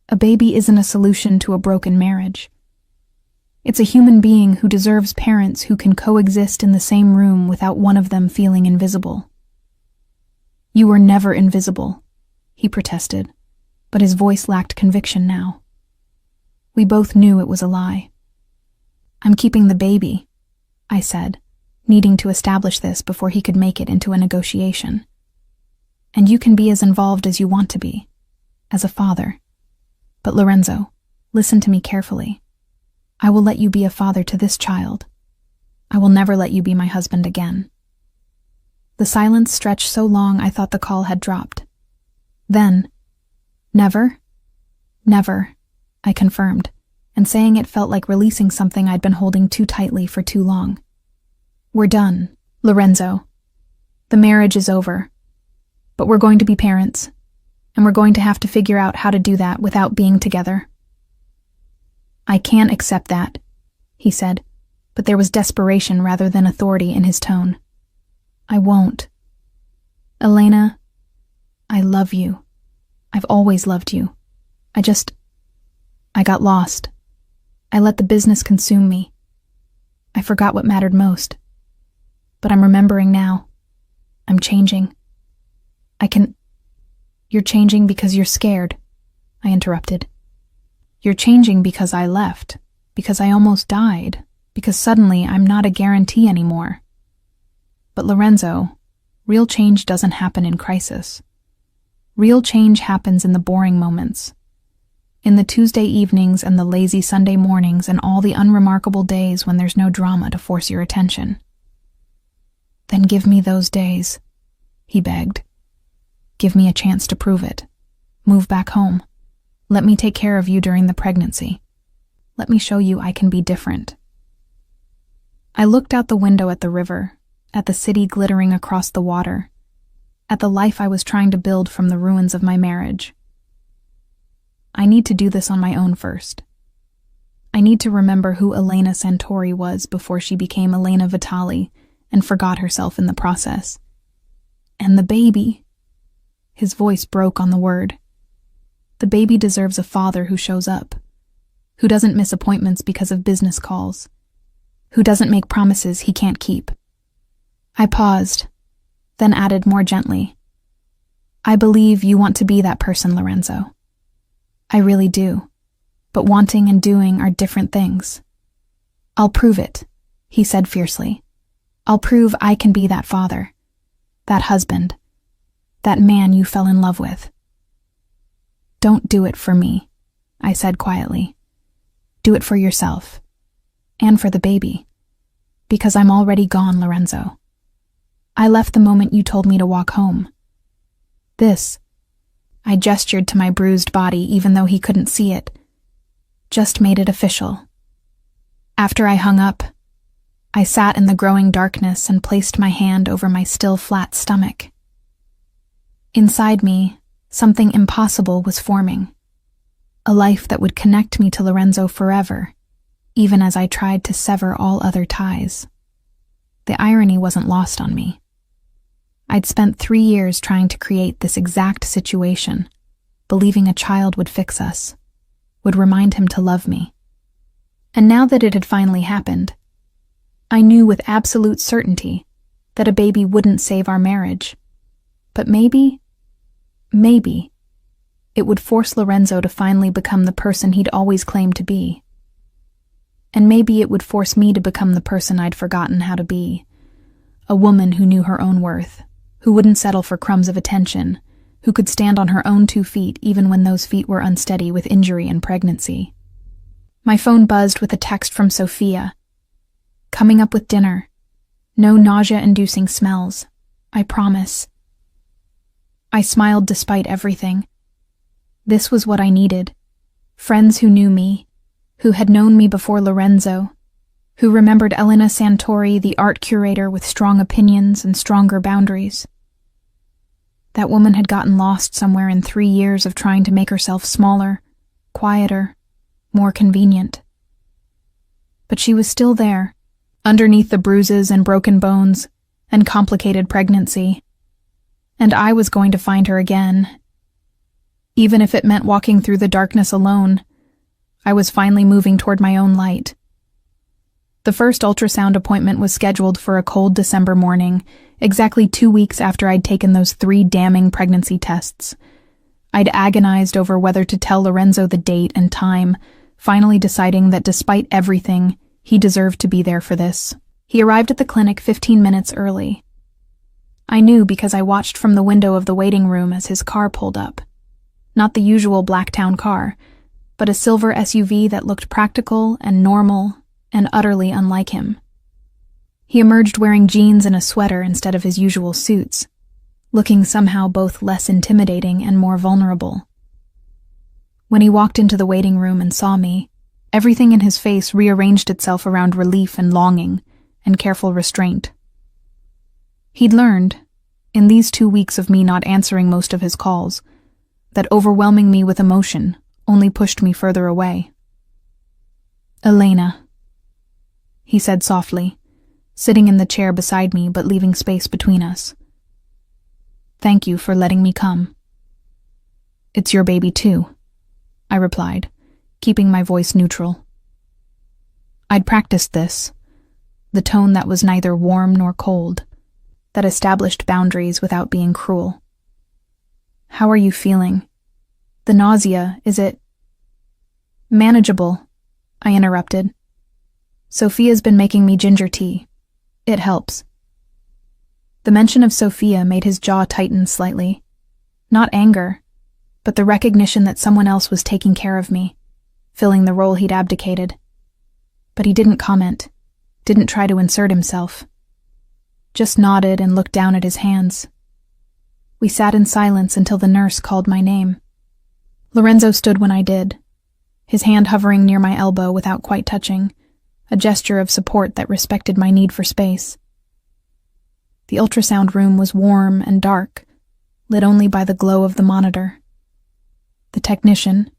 A baby isn't a solution to a broken marriage. It's a human being who deserves parents who can coexist in the same room without one of them feeling invisible. You were never invisible, he protested, but his voice lacked conviction now. We both knew it was a lie. I'm keeping the baby, I said, needing to establish this before he could make it into a negotiation. And you can be as involved as you want to be, as a father. But Lorenzo, listen to me carefully. I will let you be a father to this child. I will never let you be my husband again. The silence stretched so long I thought the call had dropped. Then, never, I confirmed, and saying it felt like releasing something I'd been holding too tightly for too long. We're done, Lorenzo. The marriage is over. But we're going to be parents, and we're going to have to figure out how to do that without being together. I can't accept that, he said, but there was desperation rather than authority in his tone. I won't. Elena, I love you. I've always loved you. I got lost. I let the business consume me. I forgot what mattered most. But I'm remembering now. I'm changing. You're changing because you're scared, I interrupted. You're changing because I left, because I almost died, because suddenly I'm not a guarantee anymore. But Lorenzo, real change doesn't happen in crisis. Real change happens in the boring moments. In the Tuesday evenings and the lazy Sunday mornings and all the unremarkable days when there's no drama to force your attention. Then give me those days, he begged. Give me a chance to prove it. Move back home. Let me take care of you during the pregnancy. Let me show you I can be different. I looked out the window at the river, at the city glittering across the water, at the life I was trying to build from the ruins of my marriage. I need to do this on my own first. I need to remember who Elena Santori was before she became Elena Vitali and forgot herself in the process. And the baby. His voice broke on the word. The baby deserves a father who shows up, who doesn't miss appointments because of business calls, who doesn't make promises he can't keep. I paused, then added more gently, I believe you want to be that person, Lorenzo. I really do, but wanting and doing are different things. I'll prove it, he said fiercely. I'll prove I can be that father, that husband, that man you fell in love with. Don't do it for me, I said quietly. Do it for yourself, and for the baby, because I'm already gone, Lorenzo. I left the moment you told me to walk home. I gestured to my bruised body even though he couldn't see it, just made it official. After I hung up, I sat in the growing darkness and placed my hand over my still flat stomach. Inside me, something impossible was forming. A life that would connect me to Lorenzo forever, even as I tried to sever all other ties. The irony wasn't lost on me. I'd spent 3 years trying to create this exact situation, believing a child would fix us, would remind him to love me. And now that it had finally happened, I knew with absolute certainty that a baby wouldn't save our marriage. But maybe, it would force Lorenzo to finally become the person he'd always claimed to be. And maybe it would force me to become the person I'd forgotten how to be. A woman who knew her own worth, who wouldn't settle for crumbs of attention, who could stand on her own 2 feet even when those feet were unsteady with injury and pregnancy. My phone buzzed with a text from Sophia. Coming up with dinner. No nausea-inducing smells. I promise. I smiled despite everything. This was what I needed. Friends who knew me, who had known me before Lorenzo, who remembered Elena Santori, the art curator with strong opinions and stronger boundaries. That woman had gotten lost somewhere in 3 years of trying to make herself smaller, quieter, more convenient. But she was still there, underneath the bruises and broken bones and complicated pregnancy. And I was going to find her again. Even if it meant walking through the darkness alone, I was finally moving toward my own light. The first ultrasound appointment was scheduled for a cold December morning, exactly 2 weeks after I'd taken those 3 damning pregnancy tests. I'd agonized over whether to tell Lorenzo the date and time, finally deciding that despite everything, he deserved to be there for this. He arrived at the clinic 15 minutes early. I knew because I watched from the window of the waiting room as his car pulled up. Not the usual Blacktown car, but a silver SUV that looked practical and normal and utterly unlike him. He emerged wearing jeans and a sweater instead of his usual suits, looking somehow both less intimidating and more vulnerable. When he walked into the waiting room and saw me, everything in his face rearranged itself around relief and longing and careful restraint. He'd learned, in these 2 weeks of me not answering most of his calls, that overwhelming me with emotion only pushed me further away. "Elena," he said softly, sitting in the chair beside me but leaving space between us. "Thank you for letting me come." "It's your baby too," I replied, keeping my voice neutral. I'd practiced this, the tone that was neither warm nor cold, that established boundaries without being cruel. "How are you feeling? The nausea, is it—" "Manageable," I interrupted. "Sophia's been making me ginger tea. It helps." The mention of Sophia made his jaw tighten slightly. Not anger, but the recognition that someone else was taking care of me, filling the role he'd abdicated. But he didn't comment, didn't try to insert himself. Just nodded and looked down at his hands. We sat in silence until the nurse called my name. Lorenzo stood when I did, his hand hovering near my elbow without quite touching, a gesture of support that respected my need for space. The ultrasound room was warm and dark, lit only by the glow of the monitor. The technician,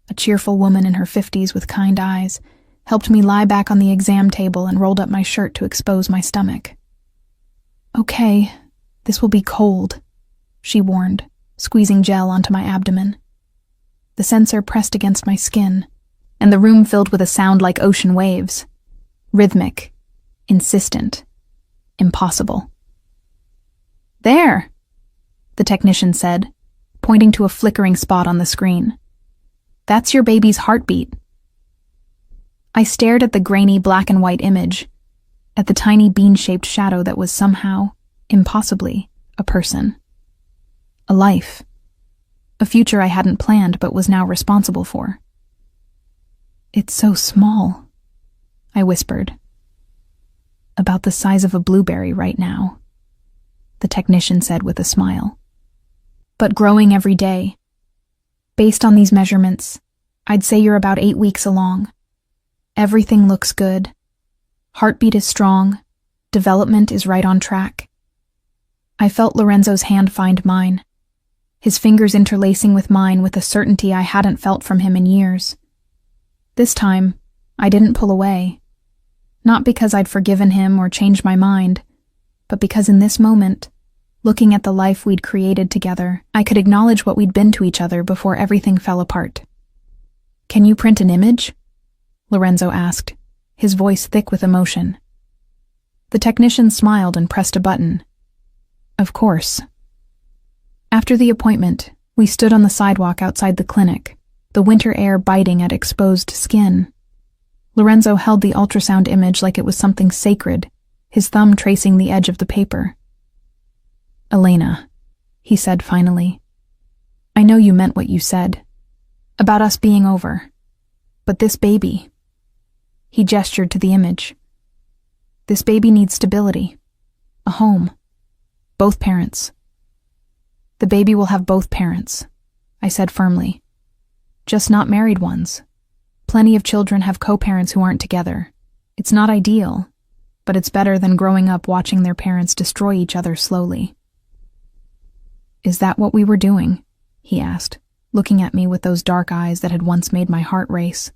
a cheerful woman in her 50s with kind eyes, helped me lie back on the exam table and rolled up my shirt to expose my stomach. "Okay, this will be cold," she warned, squeezing gel onto my abdomen. The sensor pressed against my skin, and the room filled with a sound like ocean waves. Rhythmic, insistent, impossible. "There," the technician said, pointing to a flickering spot on the screen. "That's your baby's heartbeat." I stared at the grainy black and white image, at the tiny bean-shaped shadow that was somehow, impossibly, a person. A life. A future I hadn't planned but was now responsible for. "It's so small," I whispered. "About the size of a blueberry right now," the technician said with a smile. "But growing every day. Based on these measurements, I'd say you're about 8 weeks along. Everything looks good. Heartbeat is strong. Development is right on track." I felt Lorenzo's hand find mine, his fingers interlacing with mine with a certainty I hadn't felt from him in years. This time, I didn't pull away. Not because I'd forgiven him or changed my mind, but because in this moment, looking at the life we'd created together, I could acknowledge what we'd been to each other before everything fell apart. "Can you print an image?" Lorenzo asked, his voice thick with emotion. The technician smiled and pressed a button. "Of course." After the appointment, we stood on the sidewalk outside the clinic, the winter air biting at exposed skin. Lorenzo held the ultrasound image like it was something sacred, his thumb tracing the edge of the paper. "Elena," he said finally, "I know you meant what you said. About us being over. But this baby, he gestured to the image. This baby needs stability, a home, both parents. The baby will have both parents, I said firmly. Just not married ones. Plenty of children have co-parents who aren't together. It's not ideal, but it's better than growing up watching their parents destroy each other slowly. Is that what we were doing? He asked, looking at me with those dark eyes that had once made my heart race.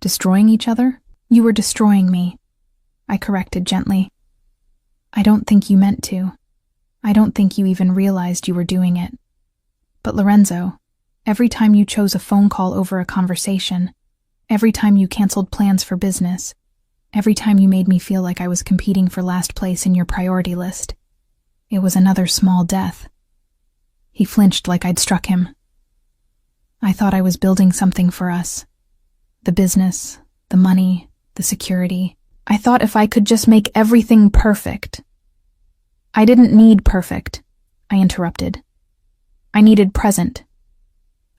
Destroying each other? You were destroying me, I corrected gently. I don't think you meant to. I don't think you even realized you were doing it. But Lorenzo, every time you chose a phone call over a conversation, every time you canceled plans for business, every time you made me feel like I was competing for last place in your priority list, it was another small death. He flinched like I'd struck him. I thought I was building something for us. The business, the money, the security. I thought if I could just make everything perfect. I didn't need perfect, I interrupted. I needed present.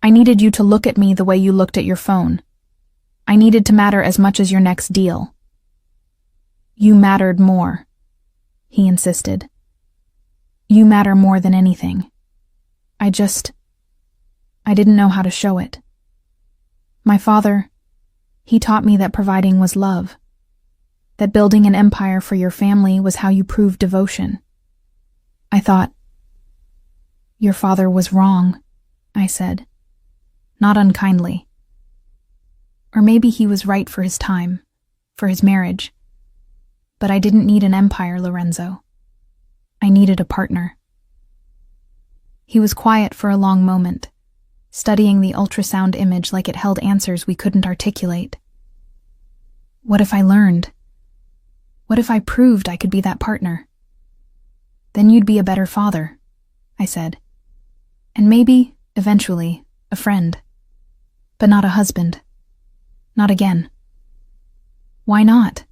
I needed you to look at me the way you looked at your phone. I needed to matter as much as your next deal. You mattered more, he insisted. You matter more than anything. I didn't know how to show it. My father, he taught me that providing was love, that building an empire for your family was how you proved devotion. I thought, your father was wrong, I said, not unkindly. Or maybe he was right for his time, for his marriage. But I didn't need an empire, Lorenzo. I needed a partner. He was quiet for a long moment, studying the ultrasound image like it held answers we couldn't articulate. What if I learned? What if I proved I could be that partner? Then you'd be a better father, I said. And maybe, eventually, a friend. But not a husband. Not again. Why not?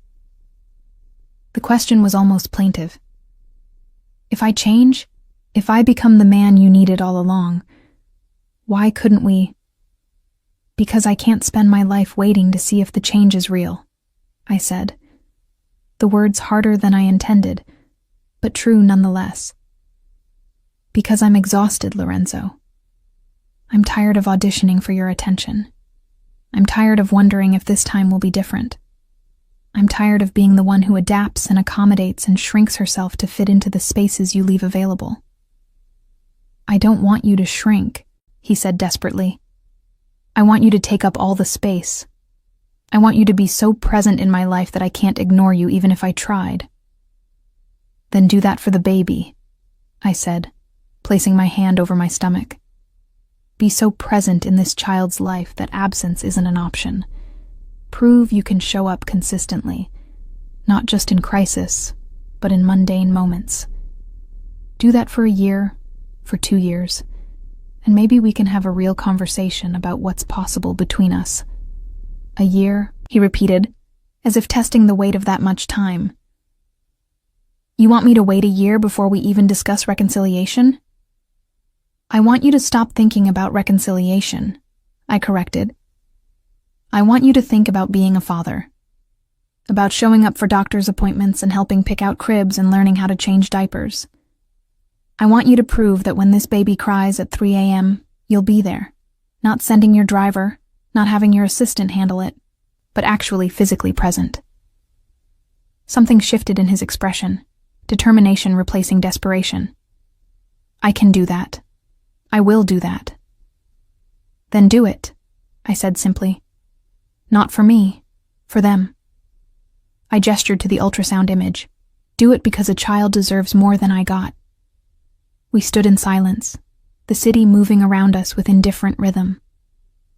The question was almost plaintive. If I change, if I become the man you needed all along, why couldn't we? Because I can't spend my life waiting to see if the change is real, I said. The words harder than I intended, but true nonetheless. Because I'm exhausted, Lorenzo. I'm tired of auditioning for your attention. I'm tired of wondering if this time will be different. I'm tired of being the one who adapts and accommodates and shrinks herself to fit into the spaces you leave available. I don't want you to shrink, he said desperately. I want you to take up all the space. I want you to be so present in my life that I can't ignore you even if I tried. Then do that for the baby, I said, placing my hand over my stomach. Be so present in this child's life that absence isn't an option. Prove you can show up consistently, not just in crisis, but in mundane moments. Do that for a year, for 2 years, and maybe we can have a real conversation about what's possible between us. A year, he repeated, as if testing the weight of that much time. You want me to wait a year before we even discuss reconciliation? I want you to stop thinking about reconciliation, I corrected. I want you to think about being a father, about showing up for doctor's appointments and helping pick out cribs and learning how to change diapers. I want you to prove that when this baby cries at 3 a.m., you'll be there, not sending your driver, not having your assistant handle it, but actually physically present. Something shifted in his expression, determination replacing desperation. I can do that. I will do that. Then do it, I said simply. Not for me, for them. I gestured to the ultrasound image. Do it because a child deserves more than I got. We stood in silence, the city moving around us with indifferent rhythm.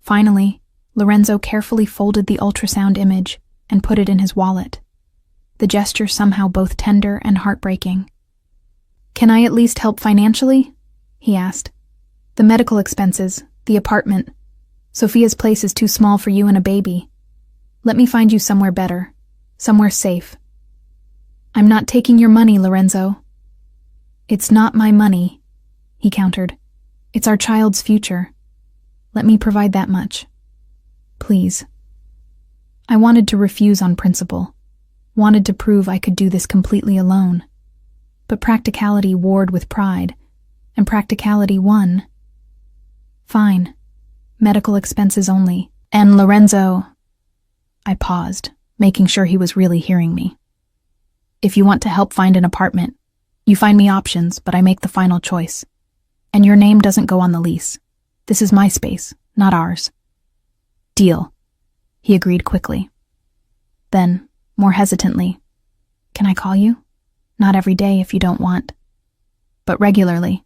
Finally, Lorenzo carefully folded the ultrasound image and put it in his wallet, the gesture somehow both tender and heartbreaking. Can I at least help financially? He asked. The medical expenses, the apartment. Sophia's place is too small for you and a baby. Let me find you somewhere better, somewhere safe. I'm not taking your money, Lorenzo. It's not my money, he countered. It's our child's future. Let me provide that much. Please. I wanted to refuse on principle, wanted to prove I could do this completely alone. But practicality warred with pride, and practicality won. Fine. Medical expenses only. And Lorenzo... I paused, making sure he was really hearing me. If you want to help find an apartment, you find me options, but I make the final choice. And your name doesn't go on the lease. This is my space, not ours. Deal. He agreed quickly. Then, more hesitantly, can I call you? Not every day if you don't want, but regularly.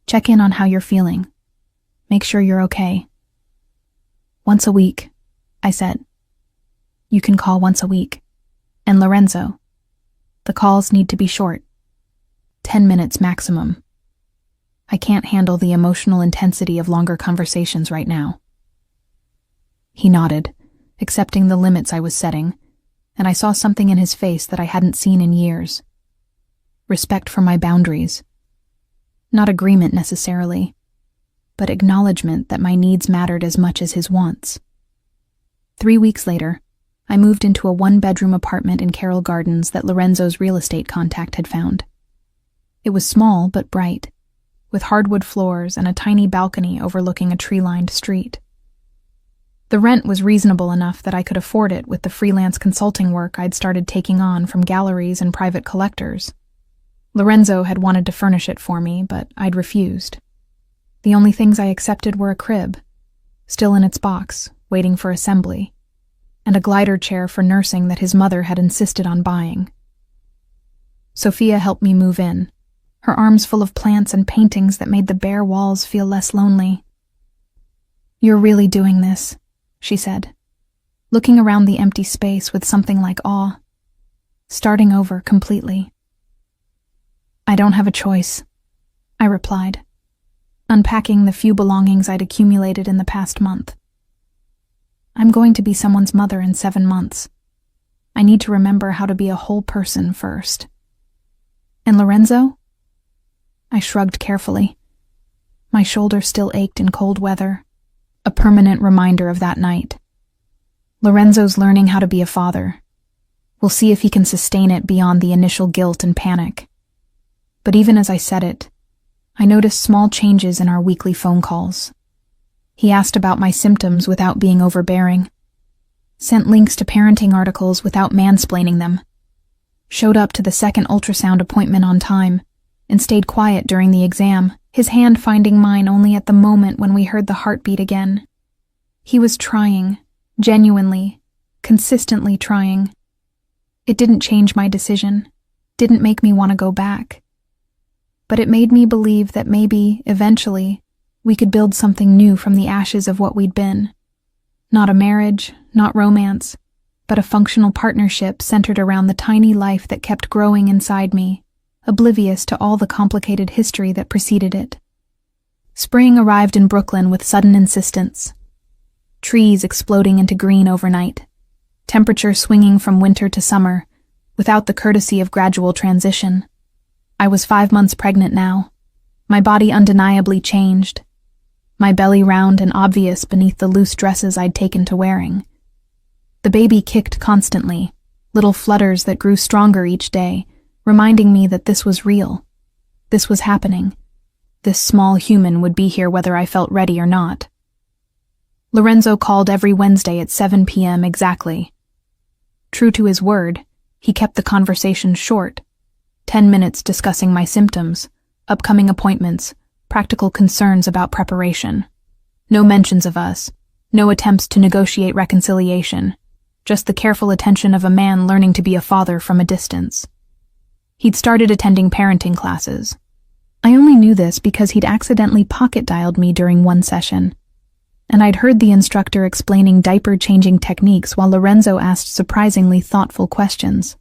Check in on how you're feeling. Make sure you're okay. Once a week, I said. You can call once a week. And Lorenzo, the calls need to be short. 10 minutes maximum. I can't handle the emotional intensity of longer conversations right now. He nodded, accepting the limits I was setting, and I saw something in his face that I hadn't seen in years. Respect for my boundaries. Not agreement necessarily, but acknowledgement that my needs mattered as much as his wants. 3 weeks later, I moved into a one-bedroom apartment in Carroll Gardens that Lorenzo's real estate contact had found. It was small but bright, with hardwood floors and a tiny balcony overlooking a tree-lined street. The rent was reasonable enough that I could afford it with the freelance consulting work I'd started taking on from galleries and private collectors. Lorenzo had wanted to furnish it for me, but I'd refused. The only things I accepted were a crib, still in its box, waiting for assembly, and a glider chair for nursing that his mother had insisted on buying. Sophia helped me move in, her arms full of plants and paintings that made the bare walls feel less lonely. "You're really doing this," she said, looking around the empty space with something like awe. "Starting over completely." "I don't have a choice," I replied, unpacking the few belongings I'd accumulated in the past month. "I'm going to be someone's mother in 7 months. I need to remember how to be a whole person first." "And Lorenzo?" I shrugged carefully. My shoulder still ached in cold weather, a permanent reminder of that night. Lorenzo's learning how to be a father. We'll see if he can sustain it beyond the initial guilt and panic. But even as I said it, I noticed small changes in our weekly phone calls. He asked about my symptoms without being overbearing, sent links to parenting articles without mansplaining them, showed up to the second ultrasound appointment on time, and stayed quiet during the exam, his hand finding mine only at the moment when we heard the heartbeat again. He was trying, genuinely, consistently trying. It didn't change my decision, didn't make me want to go back. But it made me believe that maybe, eventually, we could build something new from the ashes of what we'd been. Not a marriage, not romance, but a functional partnership centered around the tiny life that kept growing inside me, oblivious to all the complicated history that preceded it. Spring arrived in Brooklyn with sudden insistence. Trees exploding into green overnight, temperature swinging from winter to summer, without the courtesy of gradual transition. I was 5 months pregnant now. My body undeniably changed, my belly round and obvious beneath the loose dresses I'd taken to wearing. The baby kicked constantly, little flutters that grew stronger each day, reminding me that this was real. This was happening. This small human would be here whether I felt ready or not. Lorenzo called every Wednesday at 7 p.m. exactly. True to his word, he kept the conversation short, 10 minutes discussing my symptoms, upcoming appointments, practical concerns about preparation. No mentions of us, no attempts to negotiate reconciliation, just the careful attention of a man learning to be a father from a distance. He'd started attending parenting classes. I only knew this because he'd accidentally pocket-dialed me during one session, and I'd heard the instructor explaining diaper-changing techniques while Lorenzo asked surprisingly thoughtful questions.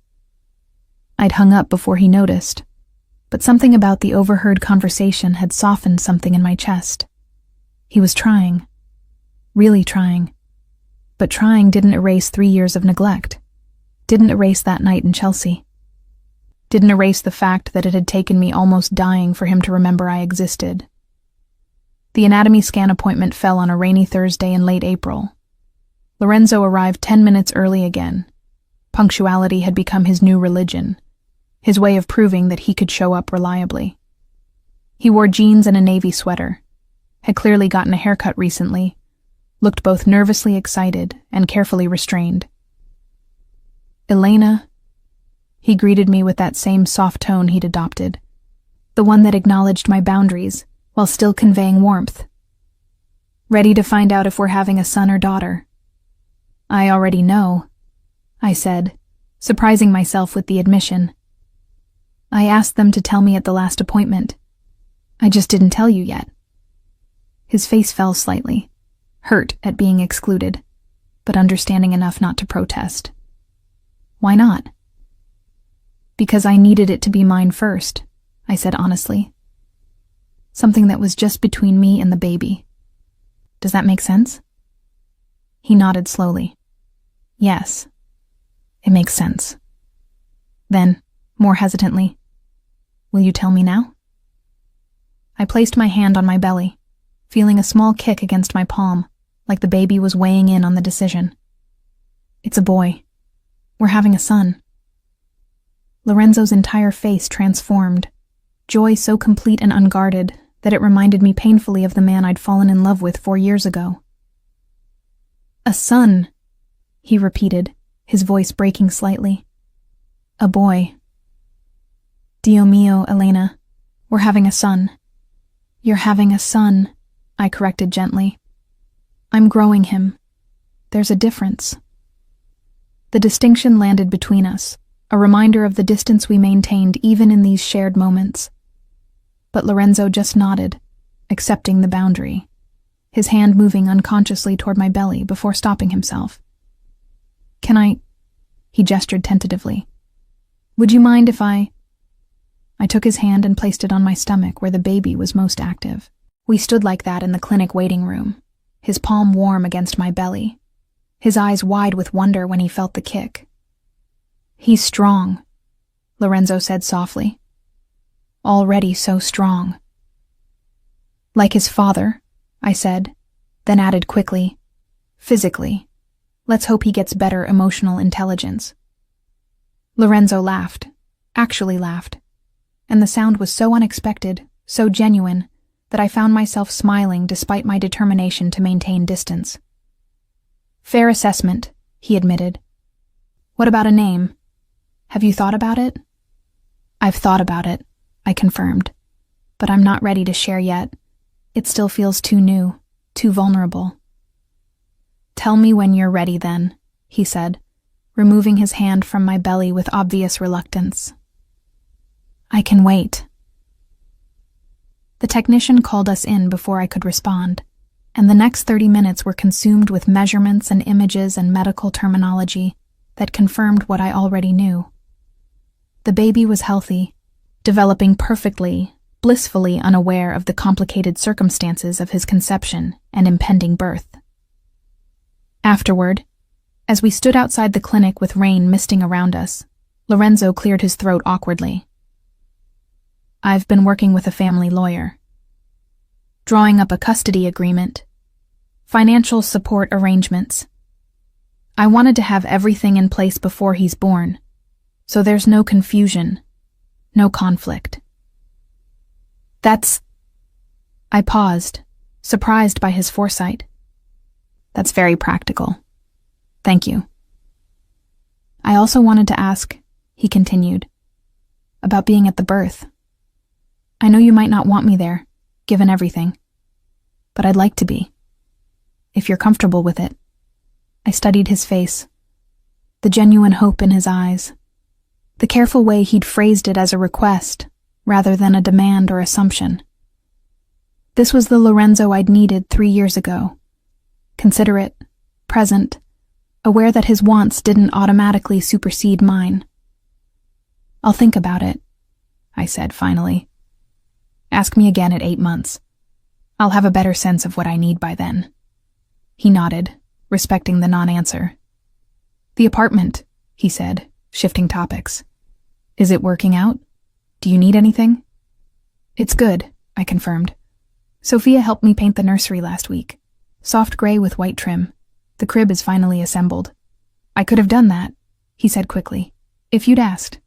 I'd hung up before he noticed, but something about the overheard conversation had softened something in my chest. He was trying. Really trying. But trying didn't erase 3 years of neglect. Didn't erase that night in Chelsea. Didn't erase the fact that it had taken me almost dying for him to remember I existed. The anatomy scan appointment fell on a rainy Thursday in late April. Lorenzo arrived 10 minutes early again. Punctuality had become his new religion, his way of proving that he could show up reliably. He wore jeans and a navy sweater, had clearly gotten a haircut recently, looked both nervously excited and carefully restrained. "Elena," he greeted me with that same soft tone he'd adopted, the one that acknowledged my boundaries while still conveying warmth. "Ready to find out if we're having a son or daughter?" "I already know," I said, surprising myself with the admission. "I asked them to tell me at the last appointment. I just didn't tell you yet." His face fell slightly, hurt at being excluded, but understanding enough not to protest. "Why not?" "Because I needed it to be mine first," I said honestly. "Something that was just between me and the baby. Does that make sense?" He nodded slowly. "Yes, it makes sense." Then, more hesitantly, "Will you tell me now?" I placed my hand on my belly, feeling a small kick against my palm, like the baby was weighing in on the decision. "It's a boy. We're having a son." Lorenzo's entire face transformed, joy so complete and unguarded that it reminded me painfully of the man I'd fallen in love with 4 years ago. "A son," he repeated, his voice breaking slightly. "A boy." "Dio mio, Elena, we're having a son." "You're having a son," I corrected gently. "I'm growing him. There's a difference." The distinction landed between us, a reminder of the distance we maintained even in these shared moments. But Lorenzo just nodded, accepting the boundary, his hand moving unconsciously toward my belly before stopping himself. "Can I?" He gestured tentatively. "Would you mind if I took his hand and placed it on my stomach where the baby was most active. We stood like that in the clinic waiting room, his palm warm against my belly, his eyes wide with wonder when he felt the kick. "He's strong," Lorenzo said softly. "Already so strong." "Like his father," I said, then added quickly, "physically. Let's hope he gets better emotional intelligence." Lorenzo laughed, actually laughed, and the sound was so unexpected, so genuine, that I found myself smiling despite my determination to maintain distance. "Fair assessment," he admitted. "What about a name? Have you thought about it?" "I've thought about it," I confirmed, "but I'm not ready to share yet. It still feels too new, too vulnerable." "Tell me when you're ready then," he said, removing his hand from my belly with obvious reluctance. "I can wait." The technician called us in before I could respond, and the next 30 minutes were consumed with measurements and images and medical terminology that confirmed what I already knew. The baby was healthy, developing perfectly, blissfully unaware of the complicated circumstances of his conception and impending birth. Afterward, as we stood outside the clinic with rain misting around us, Lorenzo cleared his throat awkwardly. "I've been working with a family lawyer. Drawing up a custody agreement. Financial support arrangements. I wanted to have everything in place before he's born, so there's no confusion, no conflict." I paused, surprised by his foresight. "That's very practical. Thank you." "I also wanted to ask," he continued, "about being at the birth. I know you might not want me there, given everything, but I'd like to be, if you're comfortable with it." I studied his face, the genuine hope in his eyes, the careful way he'd phrased it as a request rather than a demand or assumption. This was the Lorenzo I'd needed 3 years ago, considerate, present, aware that his wants didn't automatically supersede mine. "I'll think about it," I said finally. "Ask me again at 8 months. I'll have a better sense of what I need by then." He nodded, respecting the non-answer. "The apartment," he said, shifting topics. "Is it working out? Do you need anything?" "It's good," I confirmed. "Sophia helped me paint the nursery last week. Soft gray with white trim. The crib is finally assembled. I could have done that, he said quickly, if you'd asked.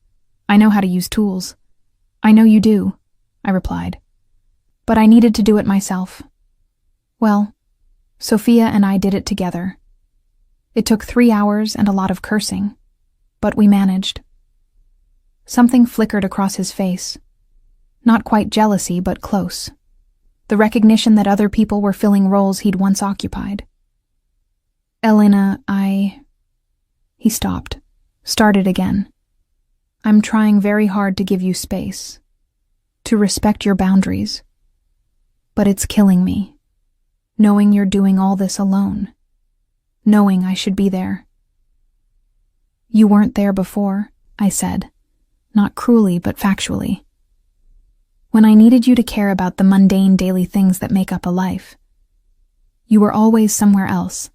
I know how to use tools. I know you do, I replied. But I needed to do it myself. Well, Sophia and I did it together. It took 3 hours and a lot of cursing, but we managed. Something flickered across his face. Not quite jealousy, but close. The recognition that other people were filling roles he'd once occupied. Elena, He stopped, started again. I'm trying very hard to give you space, to respect your boundaries. But it's killing me, knowing you're doing all this alone, knowing I should be there. You weren't there before, I said, not cruelly but factually. When I needed you to care about the mundane daily things that make up a life. You were always somewhere else,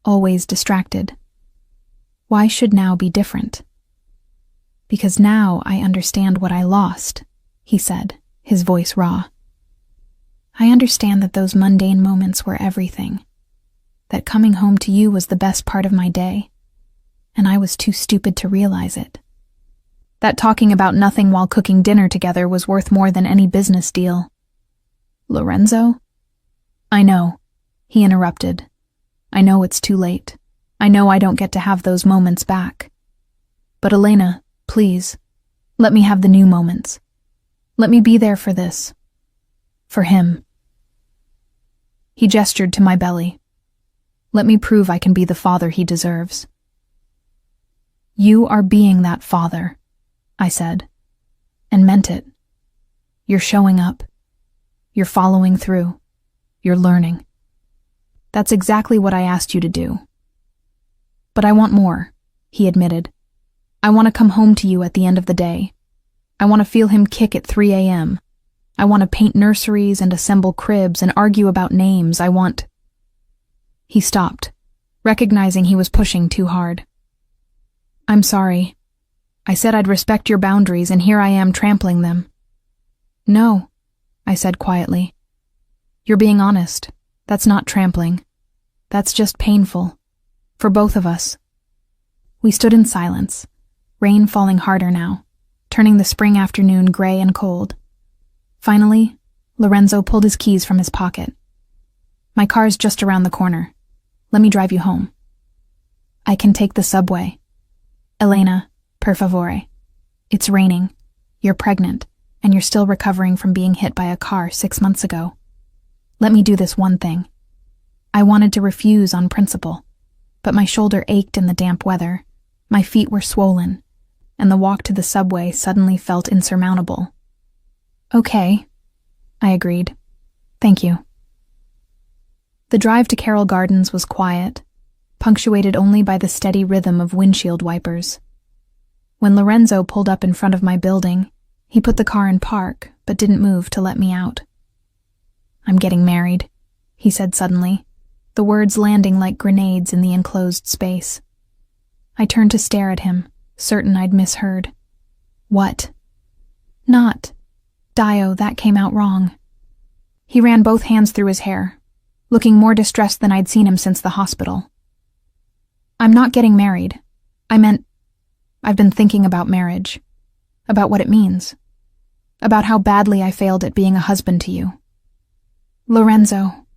always distracted. Why should now be different? Because now I understand what I lost, he said, his voice raw. I understand that those mundane moments were everything, that coming home to you was the best part of my day, and I was too stupid to realize it. That talking about nothing while cooking dinner together was worth more than any business deal. Lorenzo? I know, he interrupted. I know it's too late. I know I don't get to have those moments back. But Elena, please, let me have the new moments. Let me be there for this. For him. He gestured to my belly. Let me prove I can be the father he deserves. You are being that father, I said, and meant it. You're showing up. You're following through. You're learning. That's exactly what I asked you to do. But I want more, he admitted. I want to come home to you at the end of the day. I want to feel him kick at 3 a.m. I want to paint nurseries and assemble cribs and argue about names. I want... He stopped, recognizing he was pushing too hard. I'm sorry. I said I'd respect your boundaries, and here I am trampling them. No, I said quietly. You're being honest. That's not trampling. That's just painful. For both of us. We stood in silence, rain falling harder now, turning the spring afternoon gray and cold. Finally, Lorenzo pulled his keys from his pocket. My car's just around the corner. Let me drive you home. I can take the subway. Elena, per favore. It's raining. You're pregnant, and you're still recovering from being hit by a car 6 months ago. Let me do this one thing. I wanted to refuse on principle, but my shoulder ached in the damp weather, my feet were swollen, and the walk to the subway suddenly felt insurmountable. Okay, I agreed. Thank you. The drive to Carroll Gardens was quiet, punctuated only by the steady rhythm of windshield wipers. When Lorenzo pulled up in front of my building, he put the car in park, but didn't move to let me out. I'm getting married, he said suddenly, the words landing like grenades in the enclosed space. I turned to stare at him, certain I'd misheard. What? Not. Dio, that came out wrong. He ran both hands through his hair, looking more distressed than I'd seen him since the hospital. I'm not getting married. I meant, I've been thinking about marriage, about what it means, about how badly I failed at being a husband to you. Lorenzo,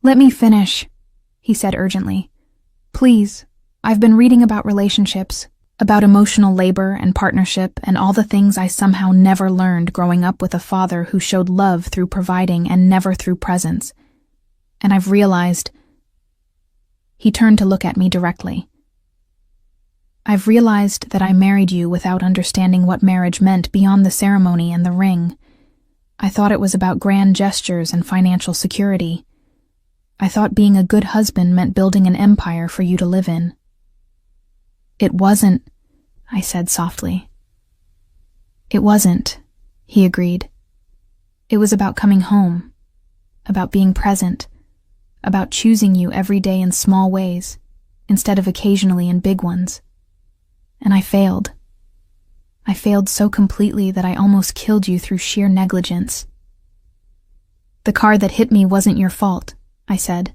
let me finish, he said urgently. Please, I've been reading about relationships, about emotional labor and partnership and all the things I somehow never learned growing up with a father who showed love through providing and never through presence. And I've realized... He turned to look at me directly. I've realized that I married you without understanding what marriage meant beyond the ceremony and the ring. I thought it was about grand gestures and financial security. I thought being a good husband meant building an empire for you to live in. It wasn't, I said softly. It wasn't, he agreed. It was about coming home, about being present, about choosing you every day in small ways, instead of occasionally in big ones. And I failed. I failed so completely that I almost killed you through sheer negligence. The car that hit me wasn't your fault, I said.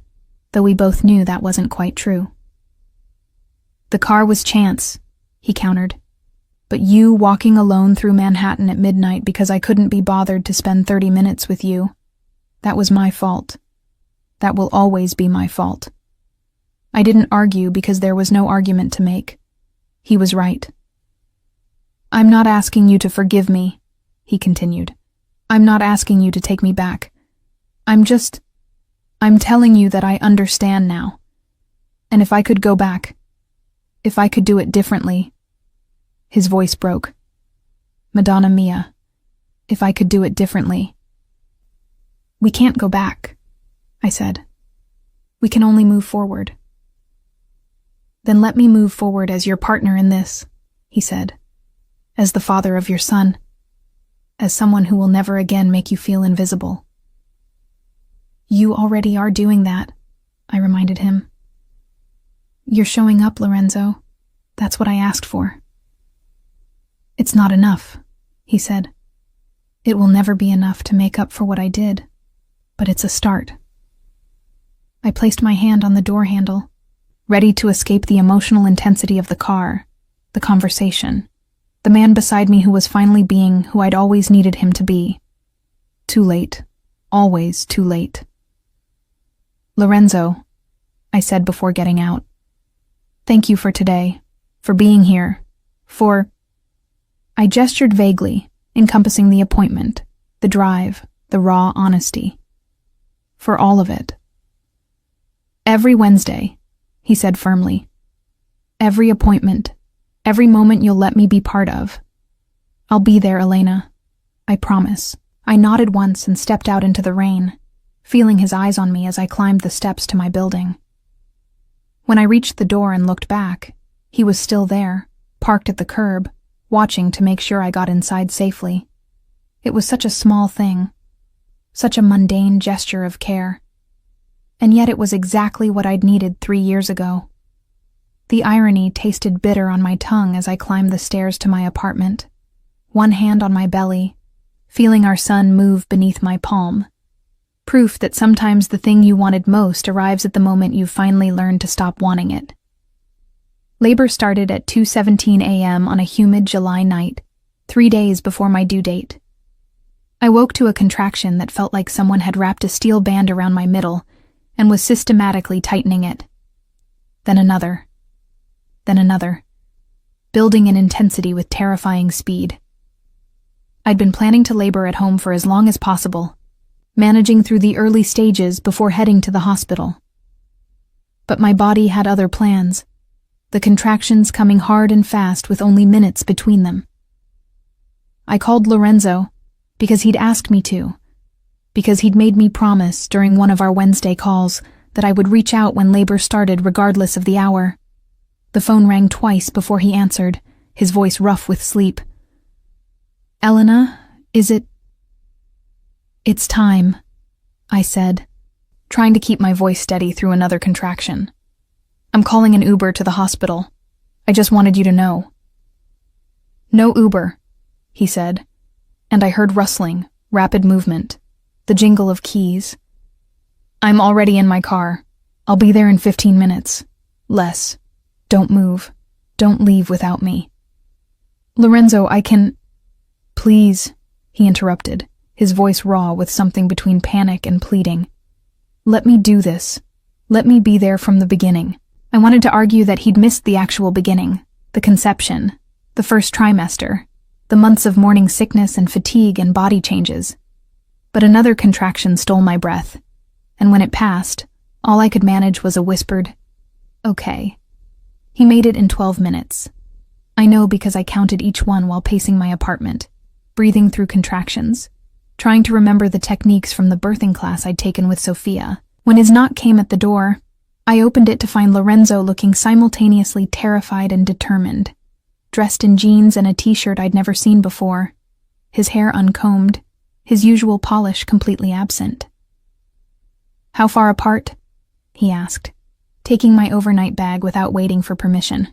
though we both knew that wasn't quite true. The car was chance, he countered. But you walking alone through Manhattan at midnight because I couldn't be bothered to spend 30 minutes with you, that was my fault. That will always be my fault. I didn't argue because there was no argument to make. He was right. I'm not asking you to forgive me, he continued. I'm not asking you to take me back. I'm telling you that I understand now. And if I could go back, if I could do it differently. His voice broke. Madonna mia, if I could do it differently. We can't go back, I said. We can only move forward. Then let me move forward as your partner in this, he said, as the father of your son, as someone who will never again make you feel invisible. You already are doing that, I reminded him. You're showing up, Lorenzo. That's what I asked for. It's not enough, he said. It will never be enough to make up for what I did, but it's a start. I placed my hand on the door handle, ready to escape the emotional intensity of the car, the conversation, the man beside me who was finally being who I'd always needed him to be. Too late. Always too late. Lorenzo, I said before getting out. Thank you for today, for being here, for... I gestured vaguely, encompassing the appointment, the drive, the raw honesty. For all of it. Every Wednesday, he said firmly. Every appointment, every moment you'll let me be part of. I'll be there, Elena. I promise. I nodded once and stepped out into the rain, feeling his eyes on me as I climbed the steps to my building. When I reached the door and looked back, he was still there, parked at the curb, watching to make sure I got inside safely. It was such a small thing, such a mundane gesture of care. And yet it was exactly what I'd needed 3 years ago. The irony tasted bitter on my tongue as I climbed the stairs to my apartment, one hand on my belly, feeling our son move beneath my palm. Proof that sometimes the thing you wanted most arrives at the moment you've finally learned to stop wanting it. Labor started at 2:17 a.m. on a humid July night, 3 days before my due date. I woke to a contraction that felt like someone had wrapped a steel band around my middle and was systematically tightening it. Then another, building in intensity with terrifying speed. I'd been planning to labor at home for as long as possible, managing through the early stages before heading to the hospital. But my body had other plans, the contractions coming hard and fast with only minutes between them. I called Lorenzo because he'd asked me to, because he'd made me promise during one of our Wednesday calls that I would reach out when labor started regardless of the hour. The phone rang twice before he answered, his voice rough with sleep. Elena, is it... It's time, I said, trying to keep my voice steady through another contraction. I'm calling an Uber to the hospital. I just wanted you to know. No Uber, he said, and I heard rustling, rapid movement, the jingle of keys. I'm already in my car. I'll be there in 15 minutes. Less. Don't move. Don't leave without me. Lorenzo, I can... Please, he interrupted, his voice raw with something between panic and pleading. Let me do this. Let me be there from the beginning. I wanted to argue that he'd missed the actual beginning, the conception, the first trimester, the months of morning sickness and fatigue and body changes. But another contraction stole my breath, and when it passed, all I could manage was a whispered, okay. He made it in 12 minutes. I know because I counted each one while pacing my apartment, breathing through contractions, trying to remember the techniques from the birthing class I'd taken with Sophia. When his knock came at the door, I opened it to find Lorenzo looking simultaneously terrified and determined, dressed in jeans and a t-shirt I'd never seen before, his hair uncombed, his usual polish completely absent. How far apart? He asked, taking my overnight bag without waiting for permission.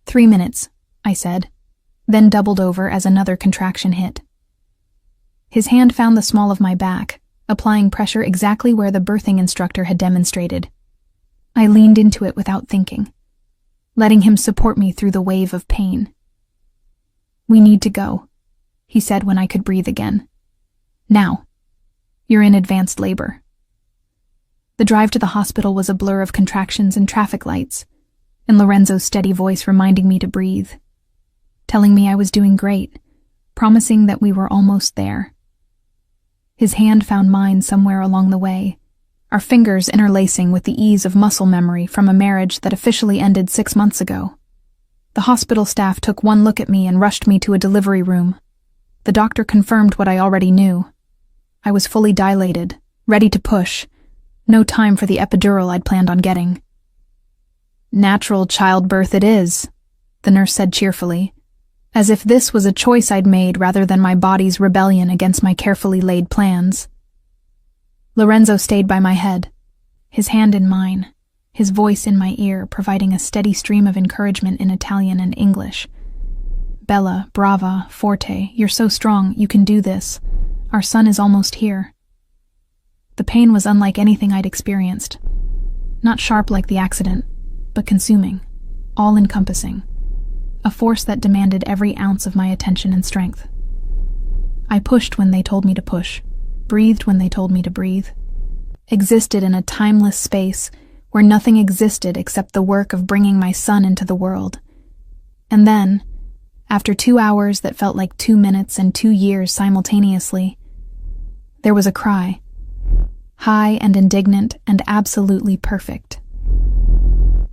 3 minutes, I said, then doubled over as another contraction hit. His hand found the small of my back, applying pressure exactly where the birthing instructor had demonstrated. I leaned into it without thinking, letting him support me through the wave of pain. "We need to go," he said when I could breathe again. "Now. You're in advanced labor." The drive to the hospital was a blur of contractions and traffic lights, and Lorenzo's steady voice reminding me to breathe, telling me I was doing great, promising that we were almost there. His hand found mine somewhere along the way, our fingers interlacing with the ease of muscle memory from a marriage that officially ended 6 months ago. The hospital staff took one look at me and rushed me to a delivery room. The doctor confirmed what I already knew. I was fully dilated, ready to push. No time for the epidural I'd planned on getting. "Natural childbirth it is," the nurse said cheerfully, as if this was a choice I'd made rather than my body's rebellion against my carefully laid plans. Lorenzo stayed by my head, his hand in mine, his voice in my ear, providing a steady stream of encouragement in Italian and English. "Bella, brava, forte, you're so strong, you can do this. Our son is almost here." The pain was unlike anything I'd experienced. Not sharp like the accident, but consuming, all-encompassing. A force that demanded every ounce of my attention and strength. I pushed when they told me to push, breathed when they told me to breathe, existed in a timeless space where nothing existed except the work of bringing my son into the world. And then, after 2 hours that felt like 2 minutes and 2 years simultaneously, there was a cry. High and indignant and absolutely perfect.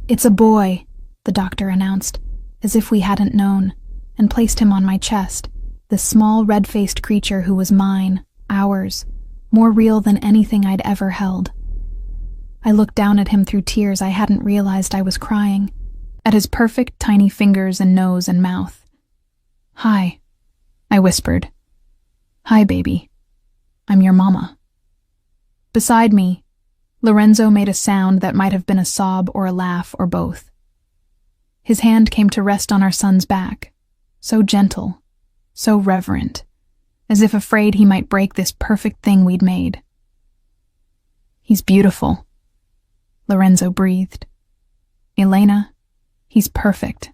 "It's a boy," the doctor announced, as if we hadn't known, and placed him on my chest, this small red-faced creature who was mine, ours, more real than anything I'd ever held. I looked down at him through tears I hadn't realized I was crying, at his perfect tiny fingers and nose and mouth. "Hi," I whispered. "Hi, baby. I'm your mama." Beside me, Lorenzo made a sound that might have been a sob or a laugh or both. His hand came to rest on our son's back, so gentle, so reverent, as if afraid he might break this perfect thing we'd made. "He's beautiful," Lorenzo breathed. "Elena, he's perfect."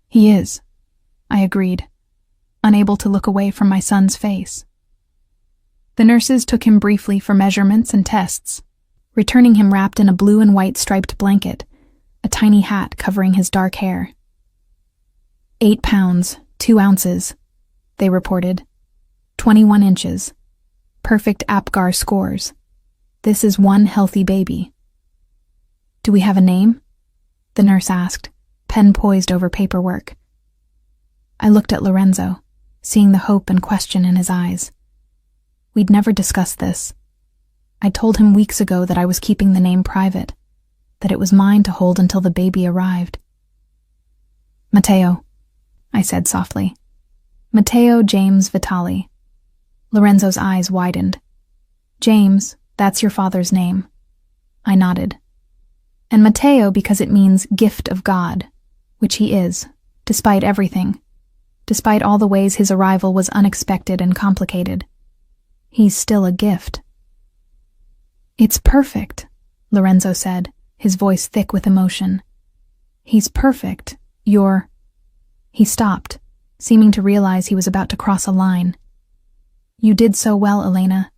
"He is," I agreed, unable to look away from my son's face. The nurses took him briefly for measurements and tests, returning him wrapped in a blue and white striped blanket, a tiny hat covering his dark hair. 8 pounds, 2 ounces, they reported. 21 inches. Perfect APGAR scores. This is one healthy baby. "Do we have a name?" the nurse asked, pen poised over paperwork. I looked at Lorenzo, seeing the hope and question in his eyes. We'd never discussed this. I told him weeks ago that I was keeping the name private, that it was mine to hold until the baby arrived. "Matteo," I said softly. "Matteo James Vitali." Lorenzo's eyes widened. "James, that's your father's name." I nodded. "And Matteo because it means gift of God, which he is, despite everything, despite all the ways his arrival was unexpected and complicated. He's still a gift." "It's perfect," Lorenzo said, his voice thick with emotion. "He's perfect. You're—" He stopped, seeming to realize he was about to cross a line. "You did so well, Elena.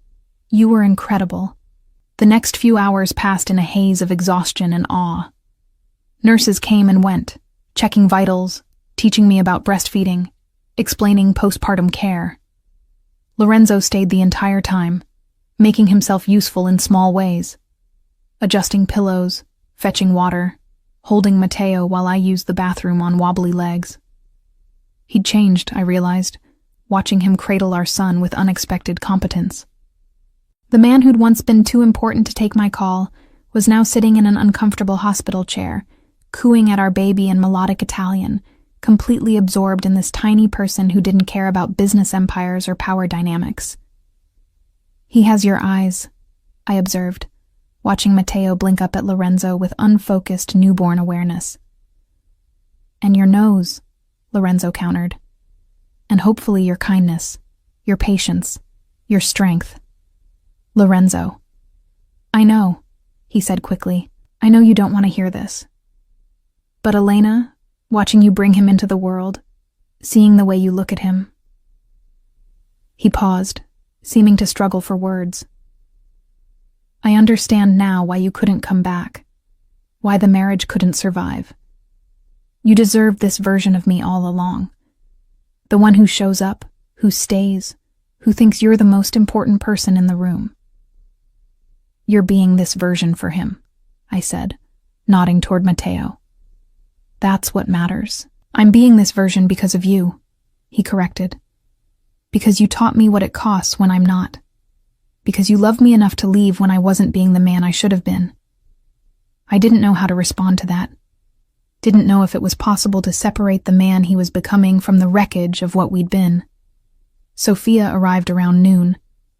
You were incredible." The next few hours passed in a haze of exhaustion and awe. Nurses came and went, checking vitals, teaching me about breastfeeding, explaining postpartum care. Lorenzo stayed the entire time, making himself useful in small ways, adjusting pillows, fetching water, holding Matteo while I used the bathroom on wobbly legs. He'd changed, I realized, watching him cradle our son with unexpected competence. The man who'd once been too important to take my call was now sitting in an uncomfortable hospital chair, cooing at our baby in melodic Italian, completely absorbed in this tiny person who didn't care about business empires or power dynamics. "He has your eyes," I observed, watching Matteo blink up at Lorenzo with unfocused newborn awareness. "And your nose," Lorenzo countered. "And hopefully your kindness, your patience, your strength." Lorenzo. I know, he said quickly. I know you don't want to hear this. But Elena, watching you bring him into the world, seeing the way you look at him. He paused, seeming to struggle for words. I understand now why you couldn't come back, why the marriage couldn't survive. You deserved this version of me all along. The one who shows up, who stays, who thinks you're the most important person in the room. You're being this version for him, I said, nodding toward Matteo. That's what matters. I'm being this version because of you, he corrected. Because you taught me what it costs when I'm not. Because you loved me enough to leave when I wasn't being the man I should have been. I didn't know how to respond to that. Didn't know if it was possible to separate the man he was becoming from the wreckage of what we'd been. Sophia arrived around noon,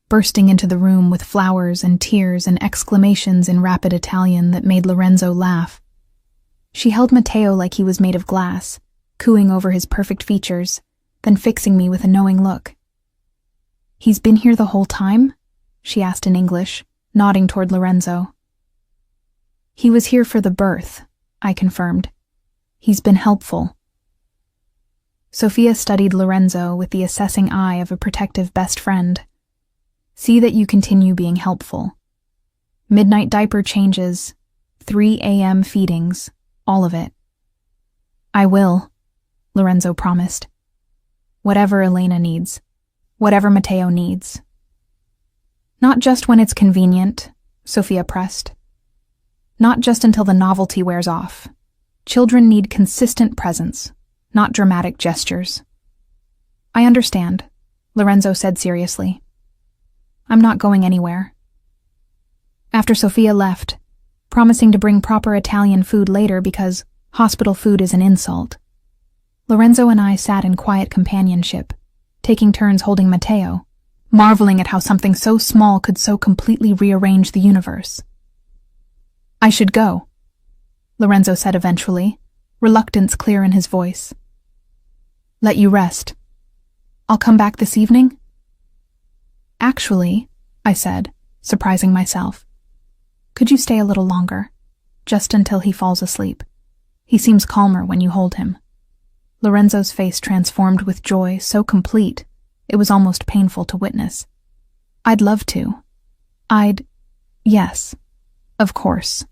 bursting into the room with flowers and tears and exclamations in rapid Italian that made Lorenzo laugh. She held Matteo like he was made of glass, cooing over his perfect features, then fixing me with a knowing look. He's been here the whole time? She asked in English, nodding toward Lorenzo. He was here for the birth, I confirmed. He's been helpful. Sophia studied Lorenzo with the assessing eye of a protective best friend. See that you continue being helpful. Midnight diaper changes, 3 a.m. feedings, all of it. I will, Lorenzo promised. Whatever Elena needs, whatever Matteo needs. Not just when it's convenient, Sophia pressed. Not just until the novelty wears off. Children need consistent presence, not dramatic gestures. I understand, Lorenzo said seriously. I'm not going anywhere. After Sophia left, promising to bring proper Italian food later because hospital food is an insult, Lorenzo and I sat in quiet companionship, taking turns holding Matteo, marveling at how something so small could so completely rearrange the universe. I should go, Lorenzo said eventually, reluctance clear in his voice. Let you rest. I'll come back this evening? Actually, I said, surprising myself. Could you stay a little longer, just until he falls asleep? He seems calmer when you hold him. Lorenzo's face transformed with joy so complete, it was almost painful to witness. I'd love to. Yes, of course.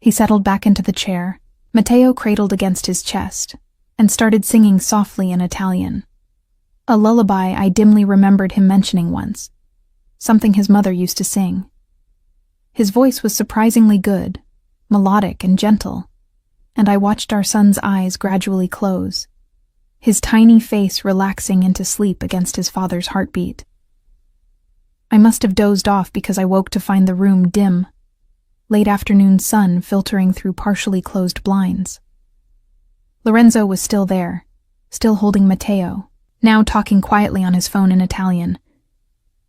He settled back into the chair, Matteo cradled against his chest, and started singing softly in Italian. A lullaby I dimly remembered him mentioning once, something his mother used to sing. His voice was surprisingly good, melodic and gentle, and I watched our son's eyes gradually close, his tiny face relaxing into sleep against his father's heartbeat. I must have dozed off because I woke to find the room dim, late afternoon sun filtering through partially closed blinds. Lorenzo was still there, still holding Matteo, now talking quietly on his phone in Italian.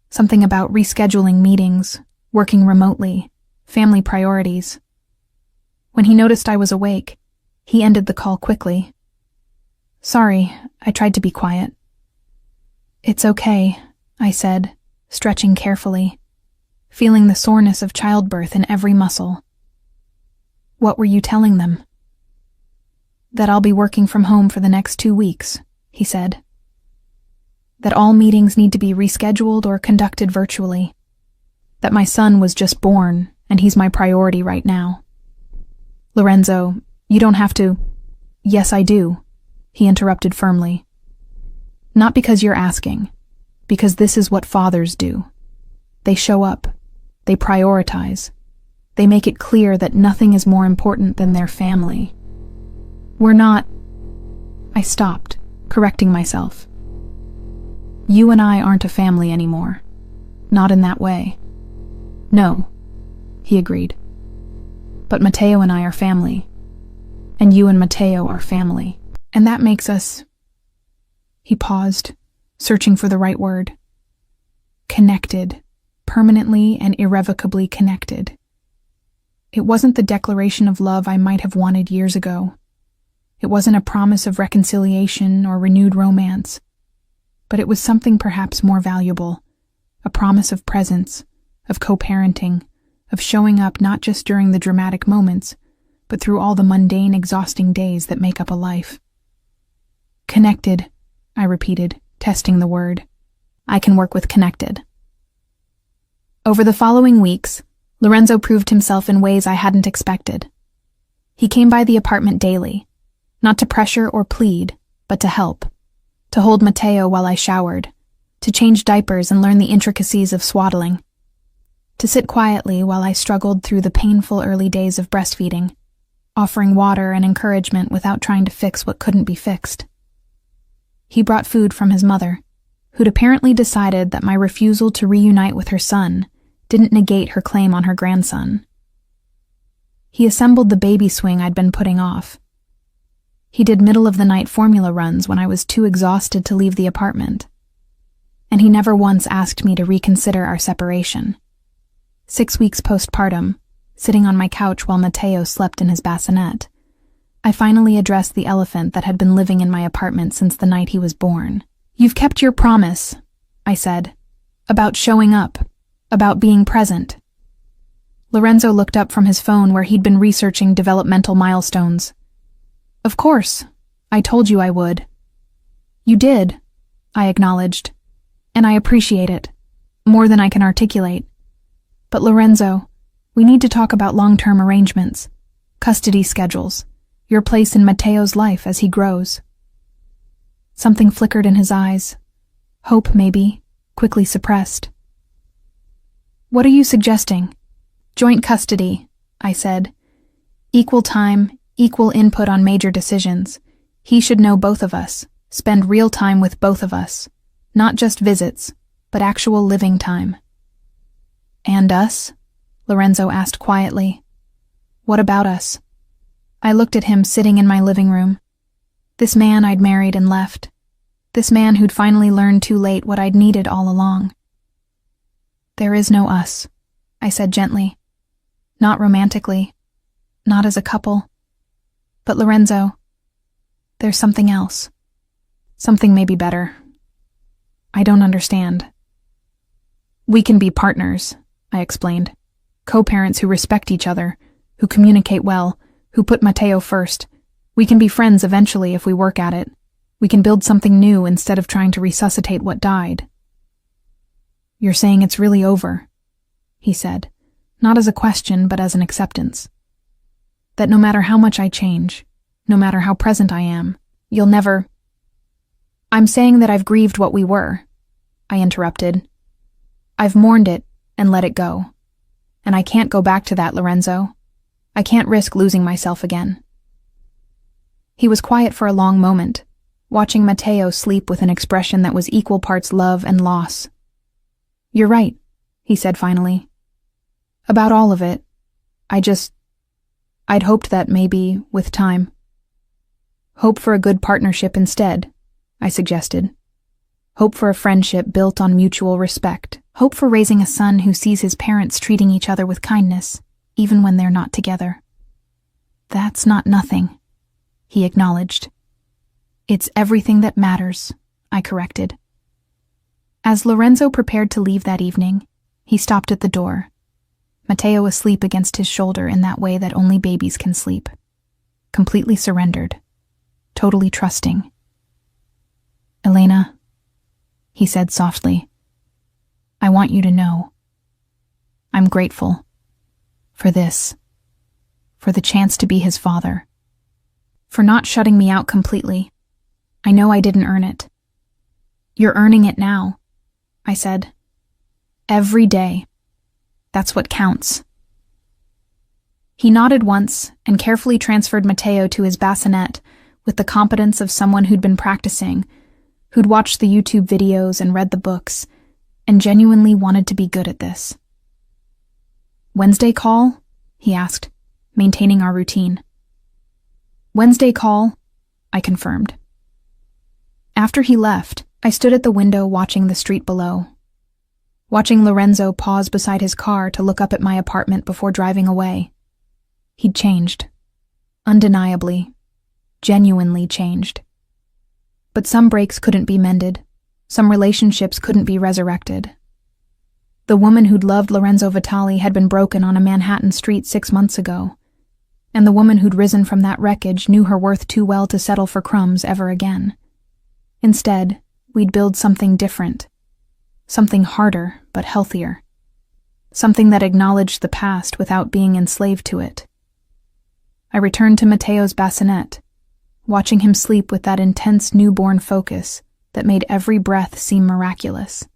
Something about rescheduling meetings, working remotely, family priorities. When he noticed I was awake, he ended the call quickly. Sorry, I tried to be quiet. It's okay, I said, stretching carefully, feeling the soreness of childbirth in every muscle. What were you telling them? That I'll be working from home for the next 2 weeks, he said. That all meetings need to be rescheduled or conducted virtually. That my son was just born, and he's my priority right now. Lorenzo, you don't have to. Yes, I do, he interrupted firmly. Not because you're asking, because this is what fathers do. They show up. They prioritize. They make it clear that nothing is more important than their family. We're not... I stopped, correcting myself. You and I aren't a family anymore. Not in that way. No, he agreed. But Matteo and I are family. And you and Matteo are family. And that makes us... He paused, searching for the right word. Connected. Permanently and irrevocably connected. It wasn't the declaration of love I might have wanted years ago. It wasn't a promise of reconciliation or renewed romance. But it was something perhaps more valuable. a promise of presence, of co-parenting, of showing up not just during the dramatic moments, but through all the mundane, exhausting days that make up a life. Connected, I repeated, testing the word. I can work with connected. Over the following weeks, Lorenzo proved himself in ways I hadn't expected. He came by the apartment daily, not to pressure or plead, but to help, to hold Matteo while I showered, to change diapers and learn the intricacies of swaddling, to sit quietly while I struggled through the painful early days of breastfeeding, offering water and encouragement without trying to fix what couldn't be fixed. He brought food from his mother, who'd apparently decided that my refusal to reunite with her son didn't negate her claim on her grandson. He assembled the baby swing I'd been putting off. He did middle-of-the-night formula runs when I was too exhausted to leave the apartment. And he never once asked me to reconsider our separation. 6 weeks postpartum, sitting on my couch while Matteo slept in his bassinet, I finally addressed the elephant that had been living in my apartment since the night he was born. "You've kept your promise," I said, "about showing up, about being present." Lorenzo looked up from his phone where he'd been researching developmental milestones. "Of course, I told you I would." "You did," I acknowledged, "and I appreciate it, more than I can articulate. But Lorenzo, we need to talk about long-term arrangements, custody schedules, your place in Matteo's life as he grows." Something flickered in his eyes. Hope, maybe, quickly suppressed. "What are you suggesting?" "Joint custody," I said. "Equal time, equal input on major decisions. He should know both of us, spend real time with both of us. Not just visits, but actual living time." "And us?" Lorenzo asked quietly. "What about us?" I looked at him sitting in my living room. This man I'd married and left. This man who'd finally learned too late what I'd needed all along. "There is no us," I said gently. "Not romantically, not as a couple. But Lorenzo, there's something else. Something maybe better. I don't understand." "We can be partners," I explained. "Co-parents who respect each other, who communicate well, who put Matteo first. We can be friends eventually if we work at it. We can build something new instead of trying to resuscitate what died." "You're saying it's really over," he said, not as a question but as an acceptance. "That no matter how much I change, no matter how present I am, you'll never—" "I'm saying that I've grieved what we were," I interrupted. "I've mourned it and let it go. And I can't go back to that, Lorenzo. I can't risk losing myself again." He was quiet for a long moment, watching Matteo sleep with an expression that was equal parts love and loss. "You're right," he said finally. "About all of it. I'd hoped that maybe, with time." "Hope for a good partnership instead," I suggested. "Hope for a friendship built on mutual respect. Hope for raising a son who sees his parents treating each other with kindness, even when they're not together." "That's not nothing," he acknowledged. "It's everything that matters," I corrected. As Lorenzo prepared to leave that evening, he stopped at the door, Matteo asleep against his shoulder in that way that only babies can sleep. Completely surrendered. Totally trusting. "Elena," he said softly, "I want you to know. I'm grateful. For this. For the chance to be his father. For not shutting me out completely. I know I didn't earn it." "You're earning it now," I said. "Every day. That's what counts." He nodded once and carefully transferred Matteo to his bassinet with the competence of someone who'd been practicing, who'd watched the YouTube videos and read the books, and genuinely wanted to be good at this. "Wednesday call?" he asked, maintaining our routine. "Wednesday call," I confirmed. After he left, I stood at the window watching the street below, watching Lorenzo pause beside his car to look up at my apartment before driving away. He'd changed. Undeniably. Genuinely changed. But some breaks couldn't be mended. Some relationships couldn't be resurrected. The woman who'd loved Lorenzo Vitali had been broken on a Manhattan street 6 months ago, and the woman who'd risen from that wreckage knew her worth too well to settle for crumbs ever again. Instead, we'd build something different, something harder but healthier, something that acknowledged the past without being enslaved to it. I returned to Matteo's bassinet, watching him sleep with that intense newborn focus that made every breath seem miraculous.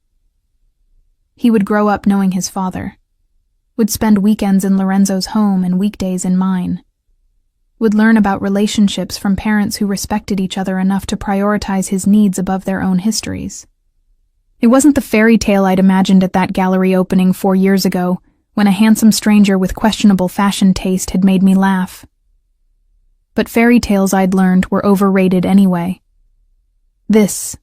He would grow up knowing his father, would spend weekends in Lorenzo's home and weekdays in mine, would learn about relationships from parents who respected each other enough to prioritize his needs above their own histories. It wasn't the fairy tale I'd imagined at that gallery opening 4 years ago, when a handsome stranger with questionable fashion taste had made me laugh. But fairy tales I'd learned were overrated anyway. This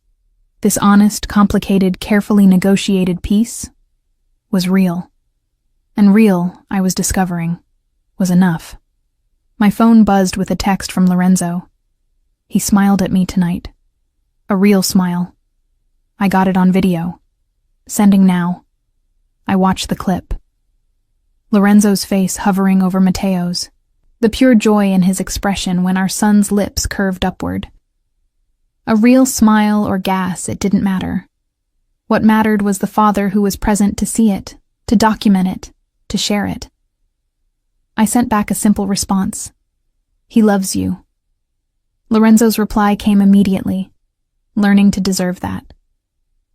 honest, complicated, carefully negotiated piece was real. And real, I was discovering, was enough. My phone buzzed with a text from Lorenzo. He smiled at me tonight. A real smile. I got it on video. Sending now. I watched the clip. Lorenzo's face hovering over Matteo's. The pure joy in his expression when our son's lips curved upward. A real smile or gas, it didn't matter. What mattered was the father who was present to see it, to document it, to share it. I sent back a simple response. He loves you. Lorenzo's reply came immediately. Learning to deserve that.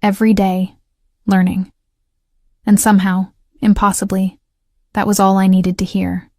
Every day, learning. And somehow, impossibly, that was all I needed to hear.